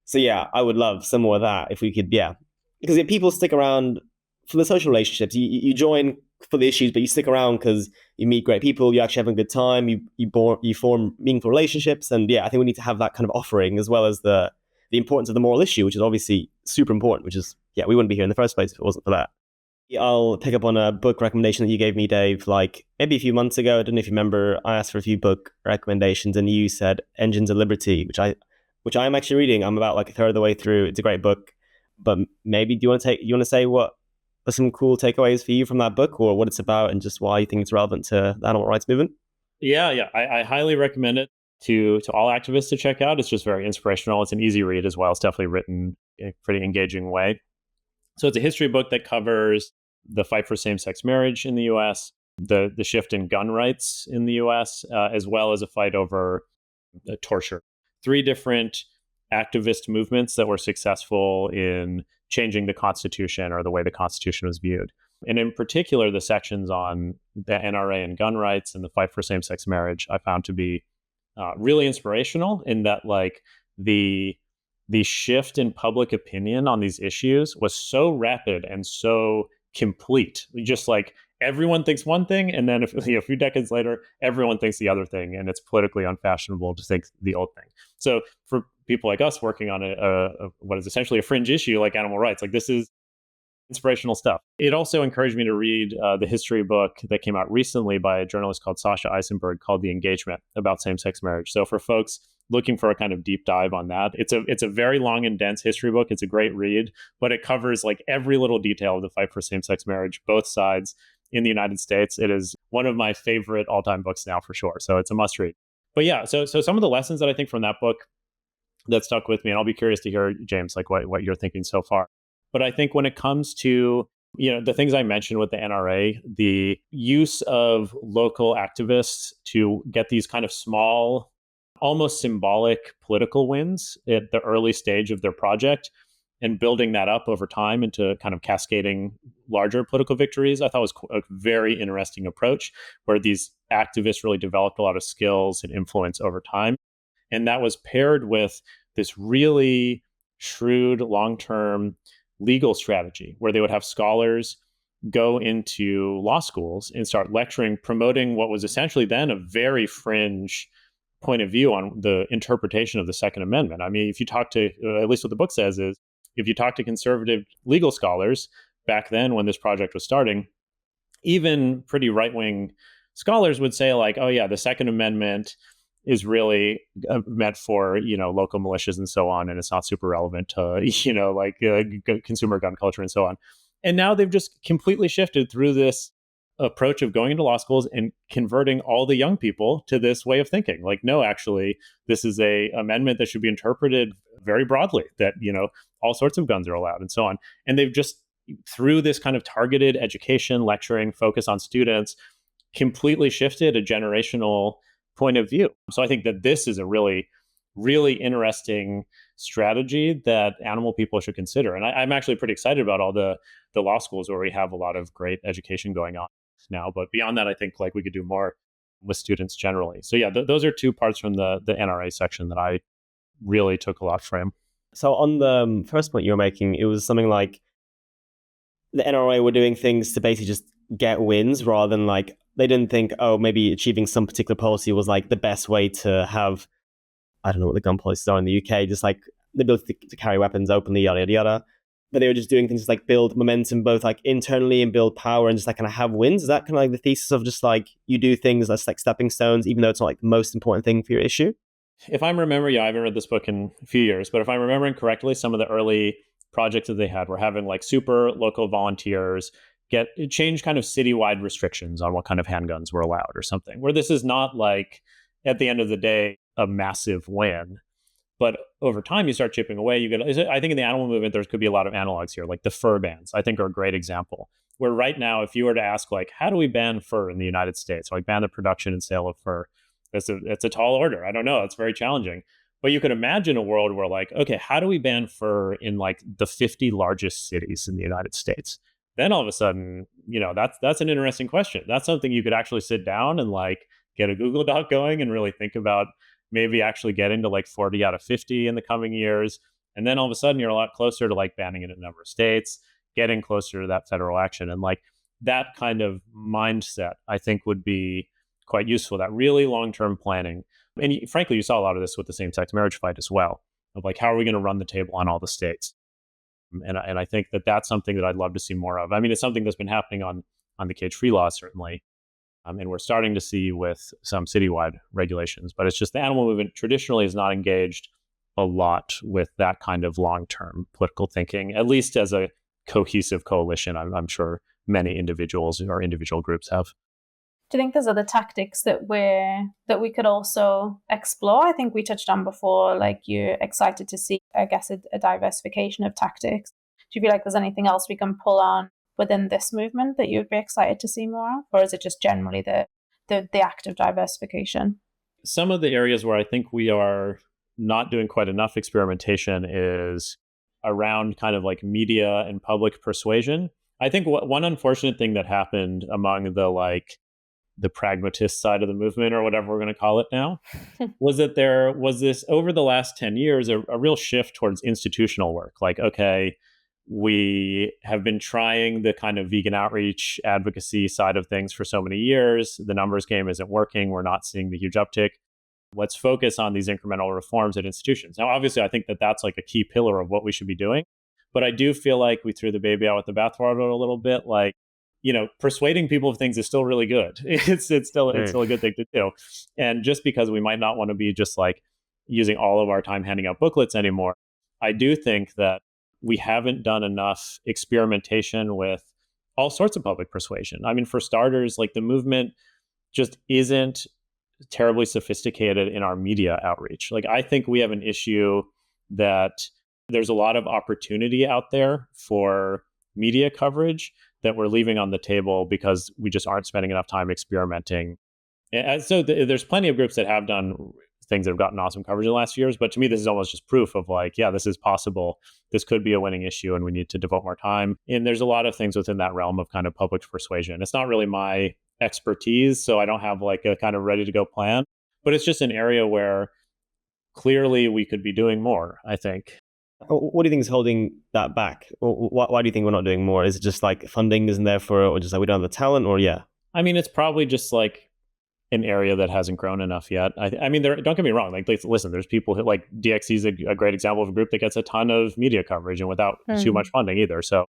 So yeah, I would love some more of that if we could. Yeah, because if people stick around for the social relationships, you join for the issues, but you stick around because you meet great people, you actually have a good time, you form meaningful relationships, and yeah, I think we need to have that kind of offering as well as the importance of the moral issue, which is obviously super important. Which is, yeah, we wouldn't be here in the first place if it wasn't for that. I'll pick up on a book recommendation that you gave me, Dave, like maybe a few months ago. I don't know if you remember. I asked for a few book recommendations, and you said Engines of Liberty, which I'm actually reading. I'm about like a third of the way through. It's a great book, but maybe you want to say what are some cool takeaways for you from that book, or what it's about, and just why you think it's relevant to the animal rights movement? Yeah. I highly recommend it to all activists to check out. It's just very inspirational. It's an easy read as well. It's definitely written in a pretty engaging way. So it's a history book that covers the fight for same-sex marriage in the U.S., the shift in gun rights in the U.S., as well as a fight over torture. 3 different activist movements that were successful in changing the Constitution or the way the Constitution was viewed. And in particular, the sections on the NRA and gun rights and the fight for same-sex marriage, I found to be really inspirational in that, like, the shift in public opinion on these issues was so rapid and so complete. Just like everyone thinks one thing, and then a few decades later, everyone thinks the other thing, and it's politically unfashionable to think the old thing. So for people like us working on what is essentially a fringe issue like animal rights, like, this is inspirational stuff. It also encouraged me to read the history book that came out recently by a journalist called Sasha Eisenberg called The Engagement, about same-sex marriage. So for folks looking for a kind of deep dive on that, it's a very long and dense history book. It's a great read, but it covers like every little detail of the fight for same-sex marriage, both sides in the United States. It is one of my favorite all-time books now, for sure. So it's a must read. But yeah, so some of the lessons that I think from that book that stuck with me, and I'll be curious to hear, James, like what you're thinking so far. But I think when it comes to, the things I mentioned with the NRA, the use of local activists to get these kind of small, almost symbolic political wins at the early stage of their project and building that up over time into kind of cascading larger political victories, I thought was a very interesting approach, where these activists really developed a lot of skills and influence over time. And that was paired with this really shrewd long-term legal strategy where they would have scholars go into law schools and start lecturing, promoting what was essentially then a very fringe point of view on the interpretation of the Second Amendment. I mean, if you talk to, at least what the book says is, if you talk to conservative legal scholars back then when this project was starting, even pretty right-wing scholars would say like, oh yeah, the Second Amendment is really meant for, local militias and so on, and it's not super relevant to, consumer gun culture and so on. And now they've just completely shifted through this approach of going into law schools and converting all the young people to this way of thinking. Like, no, actually, this is a amendment that should be interpreted very broadly, that, all sorts of guns are allowed and so on. And they've just, through this kind of targeted education, lecturing, focus on students, completely shifted a generational point of view. So I think that this is a really, really interesting strategy that animal people should consider. And I'm actually pretty excited about all the law schools where we have a lot of great education going on now. But beyond that, I think like we could do more with students generally. So yeah, those are 2 parts from the NRA section that I really took a lot from. So on the first point you were making, it was something like the NRA were doing things to basically just get wins rather than like, they didn't think, oh, maybe achieving some particular policy was like the best way to have, I don't know what the gun policies are in the UK, just like the ability to carry weapons openly, yada, yada, yada. But they were just doing things like build momentum, both like internally and build power and just like kind of have wins. Is that kind of like the thesis of just like you do things that's like stepping stones, even though it's not like the most important thing for your issue? If I'm remembering, I haven't read this book in a few years, but if I'm remembering correctly, some of the early projects that they had were having like super local volunteers change kind of citywide restrictions on what kind of handguns were allowed or something, where this is not like, at the end of the day, a massive win. But over time, you start chipping away. I think in the animal movement, there could be a lot of analogs here, like the fur bans, I think, are a great example. Where right now, if you were to ask, like, how do we ban fur in the United States, or like ban the production and sale of fur, it's a tall order. I don't know. It's very challenging. But you could imagine a world where like, okay, how do we ban fur in like the 50 largest cities in the United States? Then all of a sudden, that's an interesting question. That's something you could actually sit down and like get a Google Doc going and really think about, maybe actually getting to like 40 out of 50 in the coming years. And then all of a sudden you're a lot closer to like banning it in a number of states, getting closer to that federal action. And like that kind of mindset, I think, would be quite useful, that really long-term planning. And frankly, you saw a lot of this with the same-sex marriage fight as well, of like, how are we going to run the table on all the states? And I think that that's something that I'd love to see more of. I mean, it's something that's been happening on the cage-free law, certainly. And we're starting to see with some citywide regulations, but it's just the animal movement traditionally is not engaged a lot with that kind of long-term political thinking, at least as a cohesive coalition. I'm sure many individuals or individual groups have. Do you think there's other tactics that we could also explore? I think we touched on before, like you're excited to see, I guess, a diversification of tactics. Do you feel like there's anything else we can pull on within this movement that you'd be excited to see more of? Or is it just generally the act of diversification? Some of the areas where I think we are not doing quite enough experimentation is around kind of like media and public persuasion. I think one unfortunate thing that happened among the pragmatist side of the movement, or whatever we're going to call it now, was that there was this, over the last 10 years, a real shift towards institutional work. Like, okay, we have been trying the kind of vegan outreach advocacy side of things for so many years. The numbers game isn't working. We're not seeing the huge uptick. Let's focus on these incremental reforms at institutions. Now, obviously, I think that that's like a key pillar of what we should be doing. But I do feel like we threw the baby out with the bathwater a little bit. Like, persuading people of things is still really good. It's still a good thing to do. And just because we might not want to be just like using all of our time handing out booklets anymore, I do think that we haven't done enough experimentation with all sorts of public persuasion. I mean, for starters, like the movement just isn't terribly sophisticated in our media outreach. Like, I think we have an issue that there's a lot of opportunity out there for media coverage that we're leaving on the table because we just aren't spending enough time experimenting. And so there's plenty of groups that have done things that have gotten awesome coverage in the last few years. But to me, this is almost just proof of like, yeah, this is possible. This could be a winning issue and we need to devote more time. And there's a lot of things within that realm of kind of public persuasion. It's not really my expertise, so I don't have like a kind of ready to go plan, but it's just an area where clearly we could be doing more, I think. What do you think is holding that back? Why do you think we're not doing more? Is it just like funding isn't there for it, or just like we don't have the talent, or yeah? I mean, it's probably just like an area that hasn't grown enough yet. I mean, don't get me wrong. Like, listen, there's people who, like DXC is a great example of a group that gets a ton of media coverage and without too much funding either. So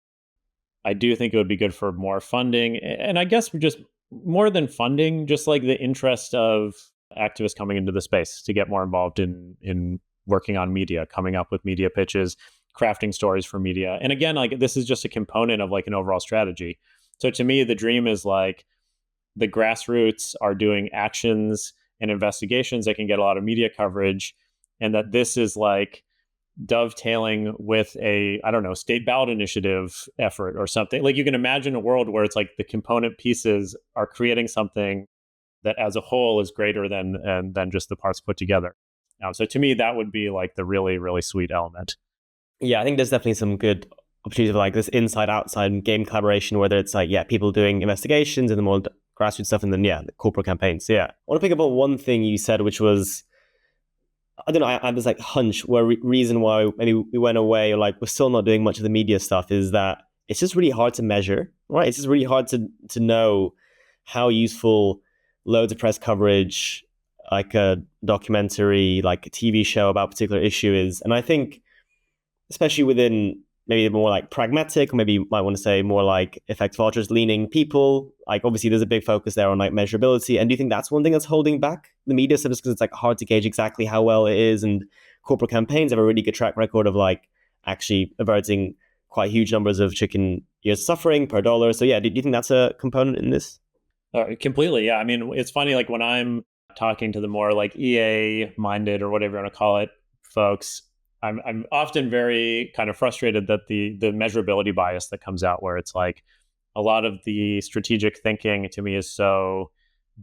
I do think it would be good for more funding. And I guess just more than funding, just like the interest of activists coming into the space to get more involved in working on media, coming up with media pitches, crafting stories for media. And again, like this is just a component of like an overall strategy. So to me, the dream is like the grassroots are doing actions and investigations that can get a lot of media coverage, and that this is like dovetailing with a, I don't know, state ballot initiative effort or something. Like you can imagine a world where it's like the component pieces are creating something that as a whole is greater than just the parts put together. So to me, that would be like the really, really sweet element. Yeah, I think there's definitely some good opportunities for like this inside-outside game collaboration, whether it's like, yeah, people doing investigations and the more grassroots stuff, and then, yeah, the corporate campaigns. So, yeah, I want to pick up on one thing you said, which was, I don't know, I have this like hunch where reason why maybe we went away, or like we're still not doing much of the media stuff, is that it's just really hard to measure, right? It's just really hard to know how useful loads of press coverage, like a documentary, like a TV show about a particular issue is. And I think, especially within maybe more like pragmatic, or maybe you might want to say more like effective altruist leaning people, like obviously there's a big focus there on like measurability. And do you think that's one thing that's holding back the media stuff, because it's like hard to gauge exactly how well it is? And corporate campaigns have a really good track record of like actually averting quite huge numbers of chicken ears suffering per dollar. So yeah, do you think that's a component in this? Completely, yeah. I mean, it's funny, like when I'm talking to the more like EA minded or whatever you want to call it folks, I'm often very kind of frustrated that the measurability bias that comes out, where it's like a lot of the strategic thinking to me is so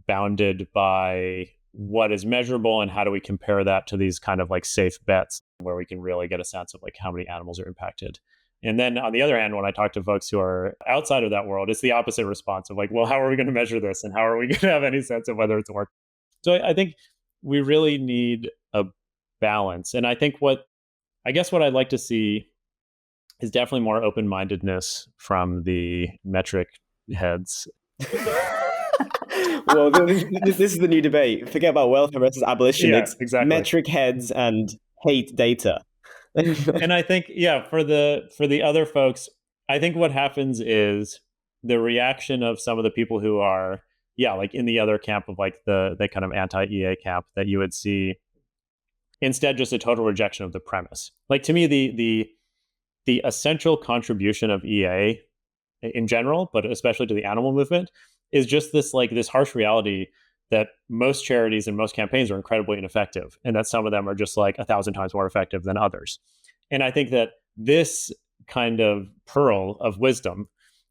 bounded by what is measurable and how do we compare that to these kind of like safe bets where we can really get a sense of like how many animals are impacted. And then on the other hand, when I talk to folks who are outside of that world, it's the opposite response of like, well, how are we going to measure this? And how are we going to have any sense of whether it's working? So I think we really need a balance. And I think what I'd like to see is definitely more open-mindedness from the metric heads. Well, this is the new debate. Forget about welfare versus abolition. Yeah, it's exactly. metric heads and hate data. And I think, for the other folks, I think what happens is the reaction of some of the people who are, like in the other camp of like the kind of anti-EA camp, that you would see instead just a total rejection of the premise. Like to me, the essential contribution of EA in general, but especially to the animal movement, is just this harsh reality that most charities and most campaigns are incredibly ineffective, and that some of them are just like 1,000 times more effective than others. And I think that this kind of pearl of wisdom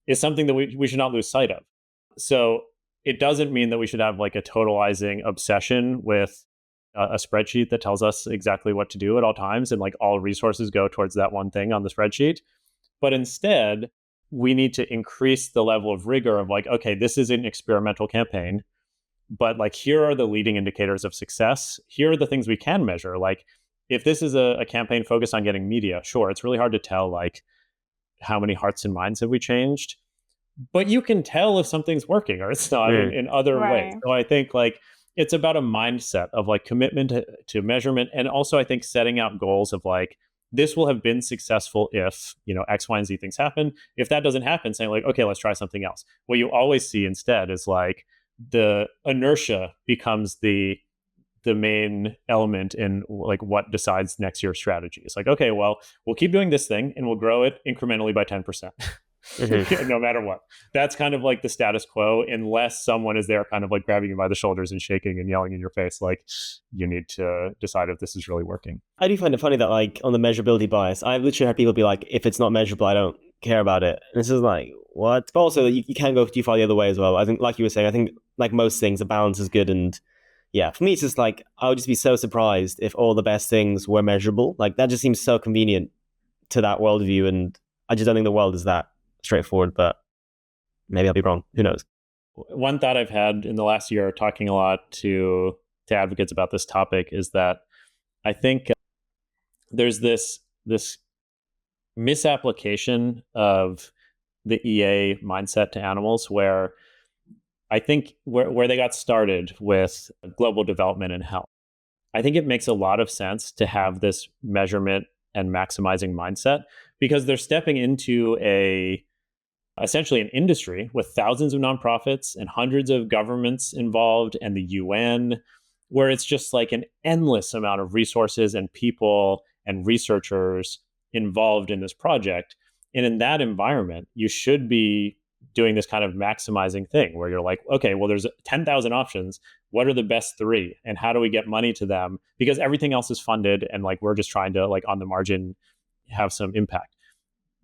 is something that we should not lose sight of. So it doesn't mean that we should have like a totalizing obsession with a spreadsheet that tells us exactly what to do at all times, and like all resources go towards that one thing on the spreadsheet. But instead, we need to increase the level of rigor of like, okay, this is an experimental campaign, but like, here are the leading indicators of success. Here are the things we can measure. Like, if this is a campaign focused on getting media, sure, it's really hard to tell like how many hearts and minds have we changed, but you can tell if something's working or it's not in other ways. So I think like it's about a mindset of like commitment to measurement, and also I think setting out goals of like, this will have been successful if, X, Y, and Z things happen. If that doesn't happen, saying like, okay, let's try something else. What you always see instead is like the inertia becomes the main element in like what decides next year's strategy. It's like, okay, well, we'll keep doing this thing and we'll grow it incrementally by 10%. No matter what. That's kind of like the status quo, unless someone is there kind of like grabbing you by the shoulders and shaking and yelling in your face, like, you need to decide if this is really working. I do find it funny that like on the measurability bias, I've literally had people be like, if it's not measurable, I don't care about it. And this is like, what? But also you can go too far the other way as well. I think, like you were saying, I think like most things, a balance is good. And yeah, for me, it's just like, I would just be so surprised if all the best things were measurable. Like that just seems so convenient to that worldview. And I just don't think the world is that straightforward, but maybe I'll be wrong. Who knows? One thought I've had in the last year talking a lot to advocates about this topic is that I think there's this misapplication of the EA mindset to animals, where I think where they got started with global development and health. I think it makes a lot of sense to have this measurement and maximizing mindset, because they're stepping into essentially an industry with thousands of nonprofits and hundreds of governments involved and the UN, where it's just like an endless amount of resources and people and researchers involved in this project. And in that environment, you should be doing this kind of maximizing thing where you're like, okay, well, there's 10,000 options. What are the best 3? And how do we get money to them? Because everything else is funded and like we're just trying to like on the margin have some impact.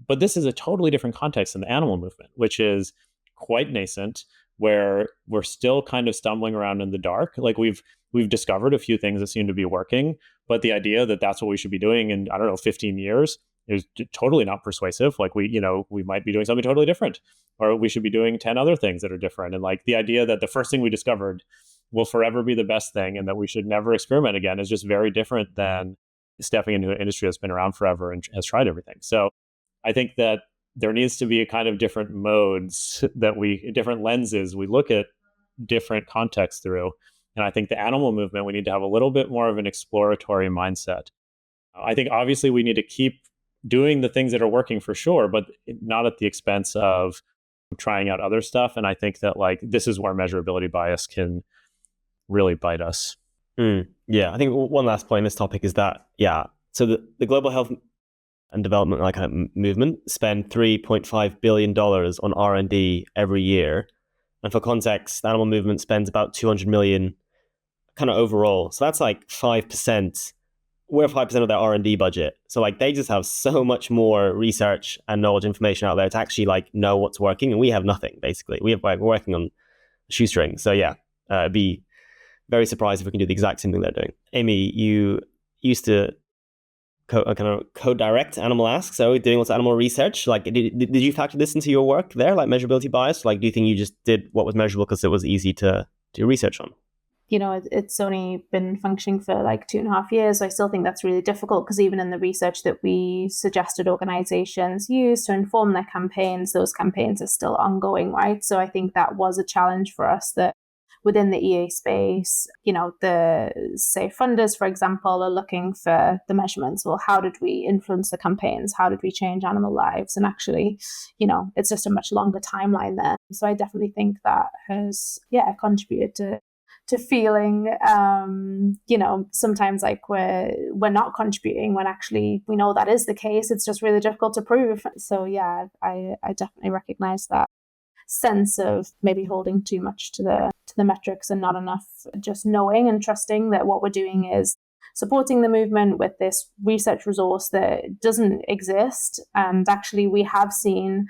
But this is a totally different context than the animal movement, which is quite nascent, where we're still kind of stumbling around in the dark. Like we've discovered a few things that seem to be working, but the idea that that's what we should be doing in, 15 years is totally not persuasive. Like we might be doing something totally different, or we should be doing 10 other things that are different. And like the idea that the first thing we discovered will forever be the best thing and that we should never experiment again is just very different than stepping into an industry that's been around forever and has tried everything. So I think that there needs to be a kind of different modes different lenses we look at different contexts through. And I think the animal movement, we need to have a little bit more of an exploratory mindset. I think obviously we need to keep doing the things that are working for sure, but not at the expense of trying out other stuff. And I think that like this is where measurability bias can really bite us. Yeah, I think one last point on this topic is that, so the global health and development like movement spend $3.5 billion on R&D every year. And for context, the animal movement spends about 200 million kind of overall. So that's like 5%. We're 5% of their R&D budget. So like they just have so much more research and knowledge information out there to actually like know what's working. And we have nothing, basically. We're working on a shoestring. So yeah, it'd be very surprised if we can do the exact same thing they're doing. Amy, you used to co-direct Animal Ask, so doing lots of animal research. Like, did you factor this into your work there, like measurability bias? Like, do you think you just did what was measurable because it was easy to do research on? It's only been functioning for like 2.5 years. So I still think that's really difficult because even in the research that we suggested organizations use to inform their campaigns, those campaigns are still ongoing, right? So I think that was a challenge for us, that within the EA space, the, say, funders, for example, are looking for the measurements. Well, how did we influence the campaigns? How did we change animal lives? And actually, it's just a much longer timeline there. So I definitely think that has, contributed to feeling, sometimes like we're not contributing when actually we know that is the case. It's just really difficult to prove. So yeah, I definitely recognize that sense of maybe holding too much to the metrics and not enough just knowing and trusting that what we're doing is supporting the movement with this research resource that doesn't exist. And actually we have seen,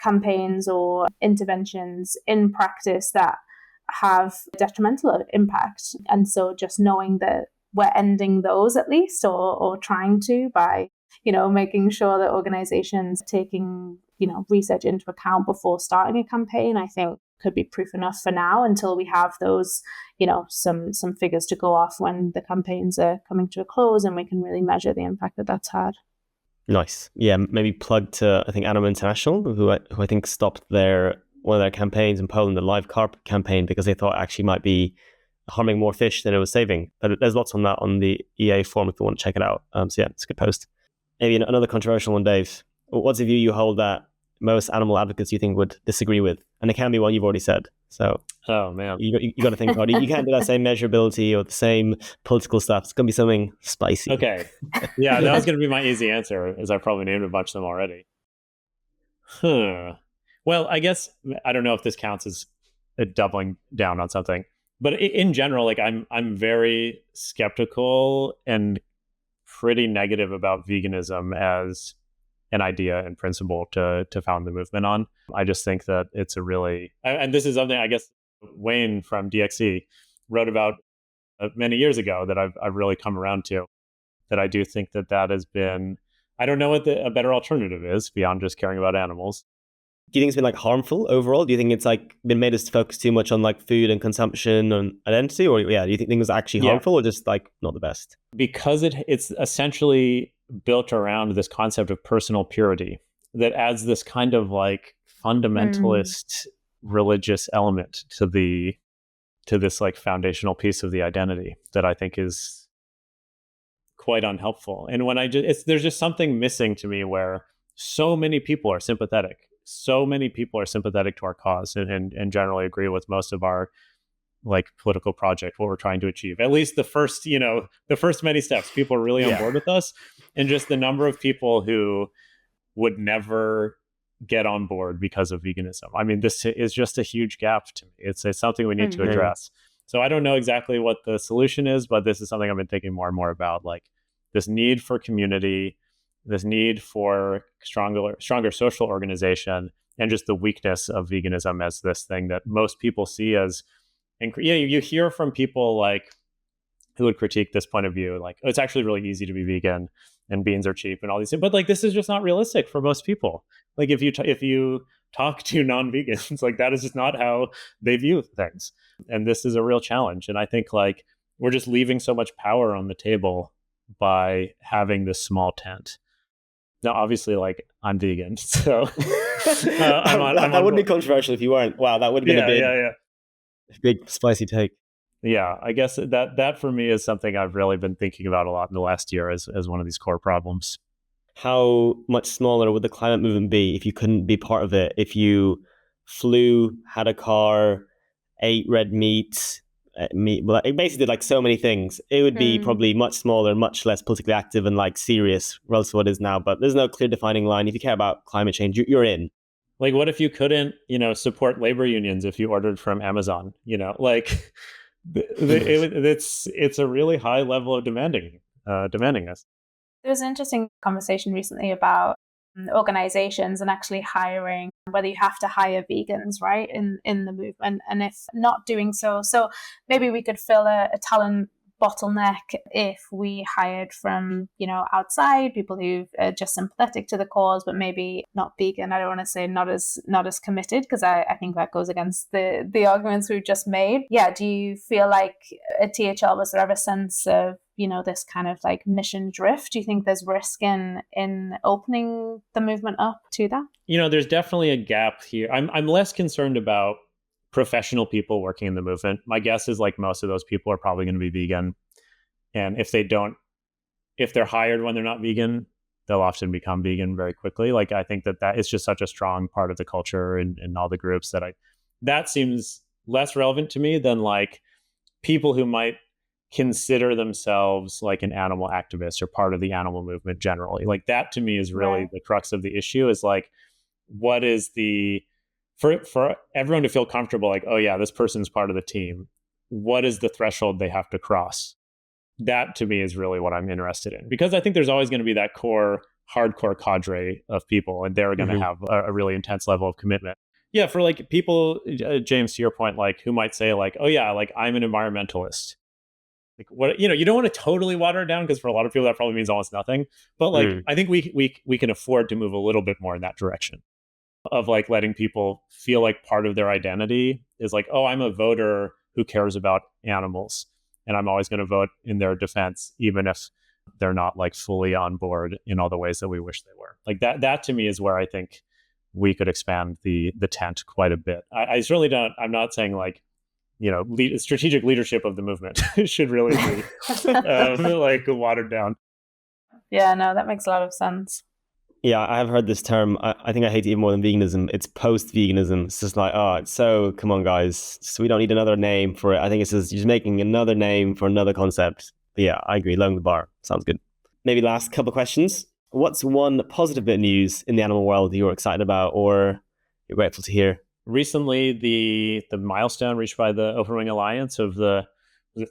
campaigns or interventions in practice that have detrimental impact. And so just knowing that we're ending those at least, or trying to, by, making sure that organizations taking, research into account before starting a campaign, I think could be proof enough for now until we have those, some figures to go off when the campaigns are coming to a close and we can really measure the impact that that's had. Nice. Yeah, maybe plug to, I think, Animal International, who I think stopped one of their campaigns in Poland, the live carp campaign, because they thought actually might be harming more fish than it was saving. But there's lots on that on the EA forum if you want to check it out. So yeah, it's a good post. Maybe another controversial one, Dave. What's the view you hold that most animal advocates you think would disagree with? And it can be one you've already said. So oh man, you got to think about it. You can't do that same measurability or the same political stuff. It's going to be something spicy. Okay. Yeah, that was going to be my easy answer, as I probably named a bunch of them already. Well, I guess, I don't know if this counts as a doubling down on something, but in general, like I'm very skeptical and pretty negative about veganism as an idea and principle to found the movement on. I just think that it's a really, and this is something I guess Wayne from DXE wrote about many years ago that I've really come around to, that I do think that has been, I don't know what a better alternative is beyond just caring about animals. Do you think it's been like harmful overall? Do you think it's like been made us to focus too much on like food and consumption and identity? Or do you think it was actually harmful or just like not the best? Because it's essentially built around this concept of personal purity that adds this kind of like fundamentalist religious element to this like foundational piece of the identity that I think is quite unhelpful. And when there's just something missing to me where so many people are sympathetic. So many people are sympathetic to our cause and generally agree with most of our like political project, what we're trying to achieve. At least the first many steps, people are really on board with us. And just the number of people who would never get on board because of veganism. I mean, this is just a huge gap to me. It's something we need to address. So I don't know exactly what the solution is, but this is something I've been thinking more and more about, like this need for community, this need for stronger social organization, and just the weakness of veganism as this thing that most people see as, you hear from people like who would critique this point of view, like, oh, it's actually really easy to be vegan and beans are cheap and all these things. But like, this is just not realistic for most people. Like if you talk to non-vegans, like that is just not how they view things. And this is a real challenge. And I think like we're just leaving so much power on the table by having this small tent. Now, obviously, like I'm vegan, so that would be controversial if you weren't. Wow, that would have been a big spicy take. Yeah, I guess that for me is something I've really been thinking about a lot in the last year as one of these core problems. How much smaller would the climate movement be if you couldn't be part of it? If you flew, had a car, ate red meat, well, it basically did like so many things. It would be probably much smaller, much less politically active and like serious relative to what it is now. But there's no clear defining line. If you care about climate change, you're in. Like, what if you couldn't, support labor unions if you ordered from Amazon? Like it's a really high level of demanding us. There was an interesting conversation recently about organizations and actually hiring, whether you have to hire vegans, right, in the movement, and if not doing so. So maybe we could fill a talent bottleneck if we hired from, outside, people who are just sympathetic to the cause, but maybe not vegan. I don't want to say not as committed, because I think that goes against the arguments we've just made. Yeah, do you feel like at THL, was there ever a sense of, this kind of like mission drift? Do you think there's risk in opening the movement up to that? There's definitely a gap here. I'm less concerned about professional people working in the movement. My guess is like most of those people are probably going to be vegan. And if they're hired when they're not vegan, they'll often become vegan very quickly. Like, I think that is just such a strong part of the culture and all the groups that seems less relevant to me than like people who might consider themselves like an animal activist or part of the animal movement generally. Like, that to me is really the crux of the issue, is like, what is for everyone to feel comfortable, like, oh yeah, this person's part of the team, what is the threshold they have to cross? That to me is really what I'm interested in, because I think there's always going to be that core hardcore cadre of people, and they're going to have a really intense level of commitment. Yeah, for like people, James, to your point, like who might say like, oh yeah, like I'm an environmentalist. Like, what, you don't want to totally water it down, because for a lot of people that probably means almost nothing. But like, I think we can afford to move a little bit more in that direction, of like letting people feel like part of their identity is like, oh, I'm a voter who cares about animals, and I'm always going to vote in their defense, even if they're not like fully on board in all the ways that we wish they were. Like that to me is where I think we could expand the tent quite a bit. I certainly don't, I'm not saying like, strategic leadership of the movement should really be like watered down. Yeah, no, that makes a lot of sense. Yeah, I have heard this term. I think I hate it even more than veganism. It's post-veganism. It's just like, come on, guys. So we don't need another name for it. I think it's just making another name for another concept. But yeah, I agree. Lowering the bar. Sounds good. Maybe last couple of questions. What's one positive bit of news in the animal world that you're excited about or you're grateful to hear? Recently, the milestone reached by the Open Wing Alliance of the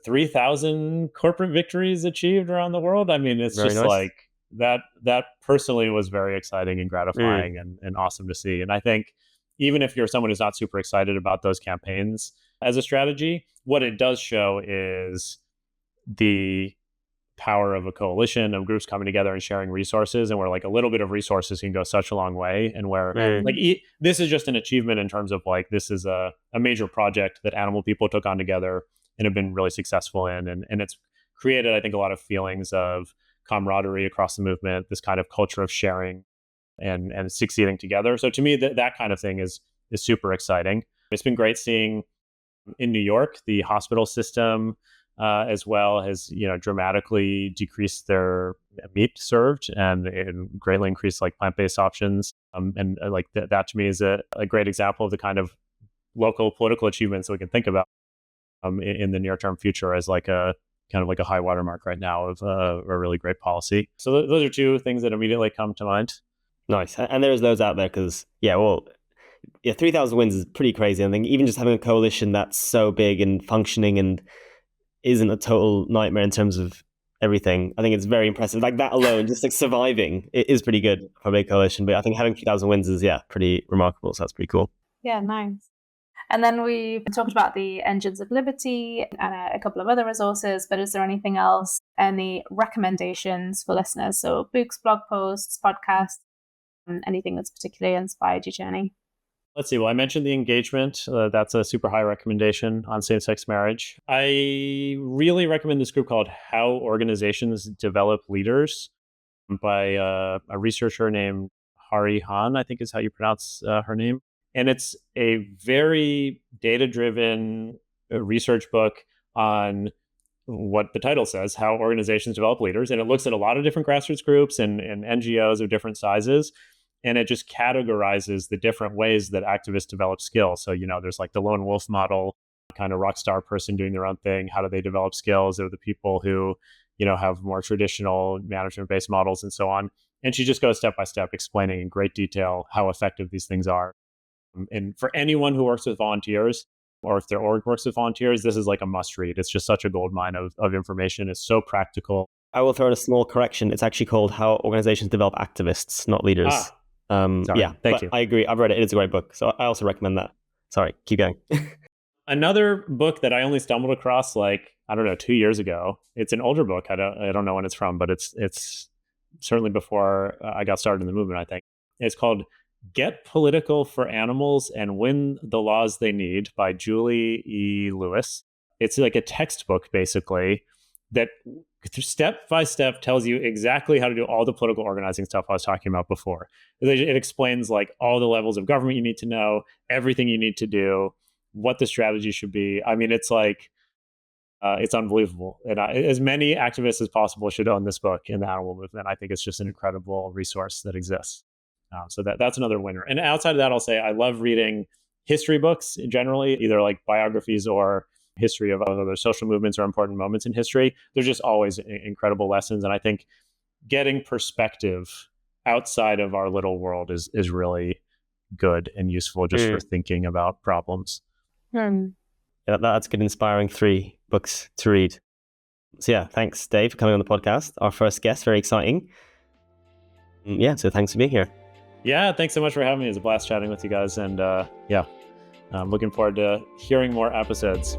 3,000 corporate victories achieved around the world. I mean, it's very just nice. Like that personally was very exciting and gratifying and awesome to see. And I think even if you're someone who's not super excited about those campaigns as a strategy, what it does show is the power of a coalition of groups coming together and sharing resources, and where like a little bit of resources can go such a long way, and where this is just an achievement in terms of like, this is a major project that animal people took on together and have been really successful in, and it's created, I think, a lot of feelings of camaraderie across the movement, this kind of culture of sharing and succeeding together. So to me, that kind of thing is super exciting. It's been great seeing in New York, the hospital system as well has dramatically decreased their meat served and greatly increased like plant-based options. And like that to me is a great example of the kind of local political achievements that we can think about in the near-term future as like a kind of like a high watermark right now of a really great policy. So those are two things that immediately come to mind. Nice. And there's those out there because, 3,000 wins is pretty crazy. I think even just having a coalition that's so big and functioning and isn't a total nightmare in terms of everything, I think it's very impressive. Like that alone, just like surviving, it is pretty good for a big coalition. But I think having 3,000 wins is, pretty remarkable. So that's pretty cool. Yeah, nice. And then we talked about the Engines of Liberty and a couple of other resources, but is there anything else, any recommendations for listeners? So books, blog posts, podcasts, anything that's particularly inspired your journey? Let's see. Well, I mentioned the engagement. That's a super high recommendation on same-sex marriage. I really recommend this group called How Organizations Develop Leaders by a researcher named Hari Han, I think is how you pronounce her name. And it's a very data-driven research book on what the title says, how organizations develop leaders. And it looks at a lot of different grassroots groups and NGOs of different sizes. And it just categorizes the different ways that activists develop skills. So, there's like the lone wolf model, kind of rock star person doing their own thing. How do they develop skills? There are the people who, have more traditional management-based models and so on. And she just goes step by step explaining in great detail how effective these things are. And for anyone who works with volunteers, or if their org works with volunteers, this is like a must read. It's just such a goldmine of information. It's so practical. I will throw in a small correction. It's actually called How Organizations Develop Activists, not Leaders. Thank you. I agree. I've read it. It's a great book. So I also recommend that. Sorry, keep going. Another book that I only stumbled across 2 years ago. It's an older book. I don't know when it's from, but it's certainly before I got started in the movement, I think. It's called Get Political for Animals and Win the Laws They Need by Julie E. Lewis. It's like a textbook, basically, that step by step tells you exactly how to do all the political organizing stuff I was talking about before. It explains all the levels of government you need to know, everything you need to do, what the strategy should be. I mean, it's it's unbelievable. And as many activists as possible should own this book in the animal movement. I think it's just an incredible resource that exists. So that's another winner. And outside of that, I'll say I love reading history books generally, either biographies or history of other social movements or important moments in history. There's just always incredible lessons. And I think getting perspective outside of our little world is really good and useful just for thinking about problems. Yeah, that's good, inspiring 3 books to read. So yeah, thanks, Dave, for coming on the podcast. Our first guest, very exciting. So thanks for being here. Yeah, thanks so much for having me. It was a blast chatting with you guys. And I'm looking forward to hearing more episodes.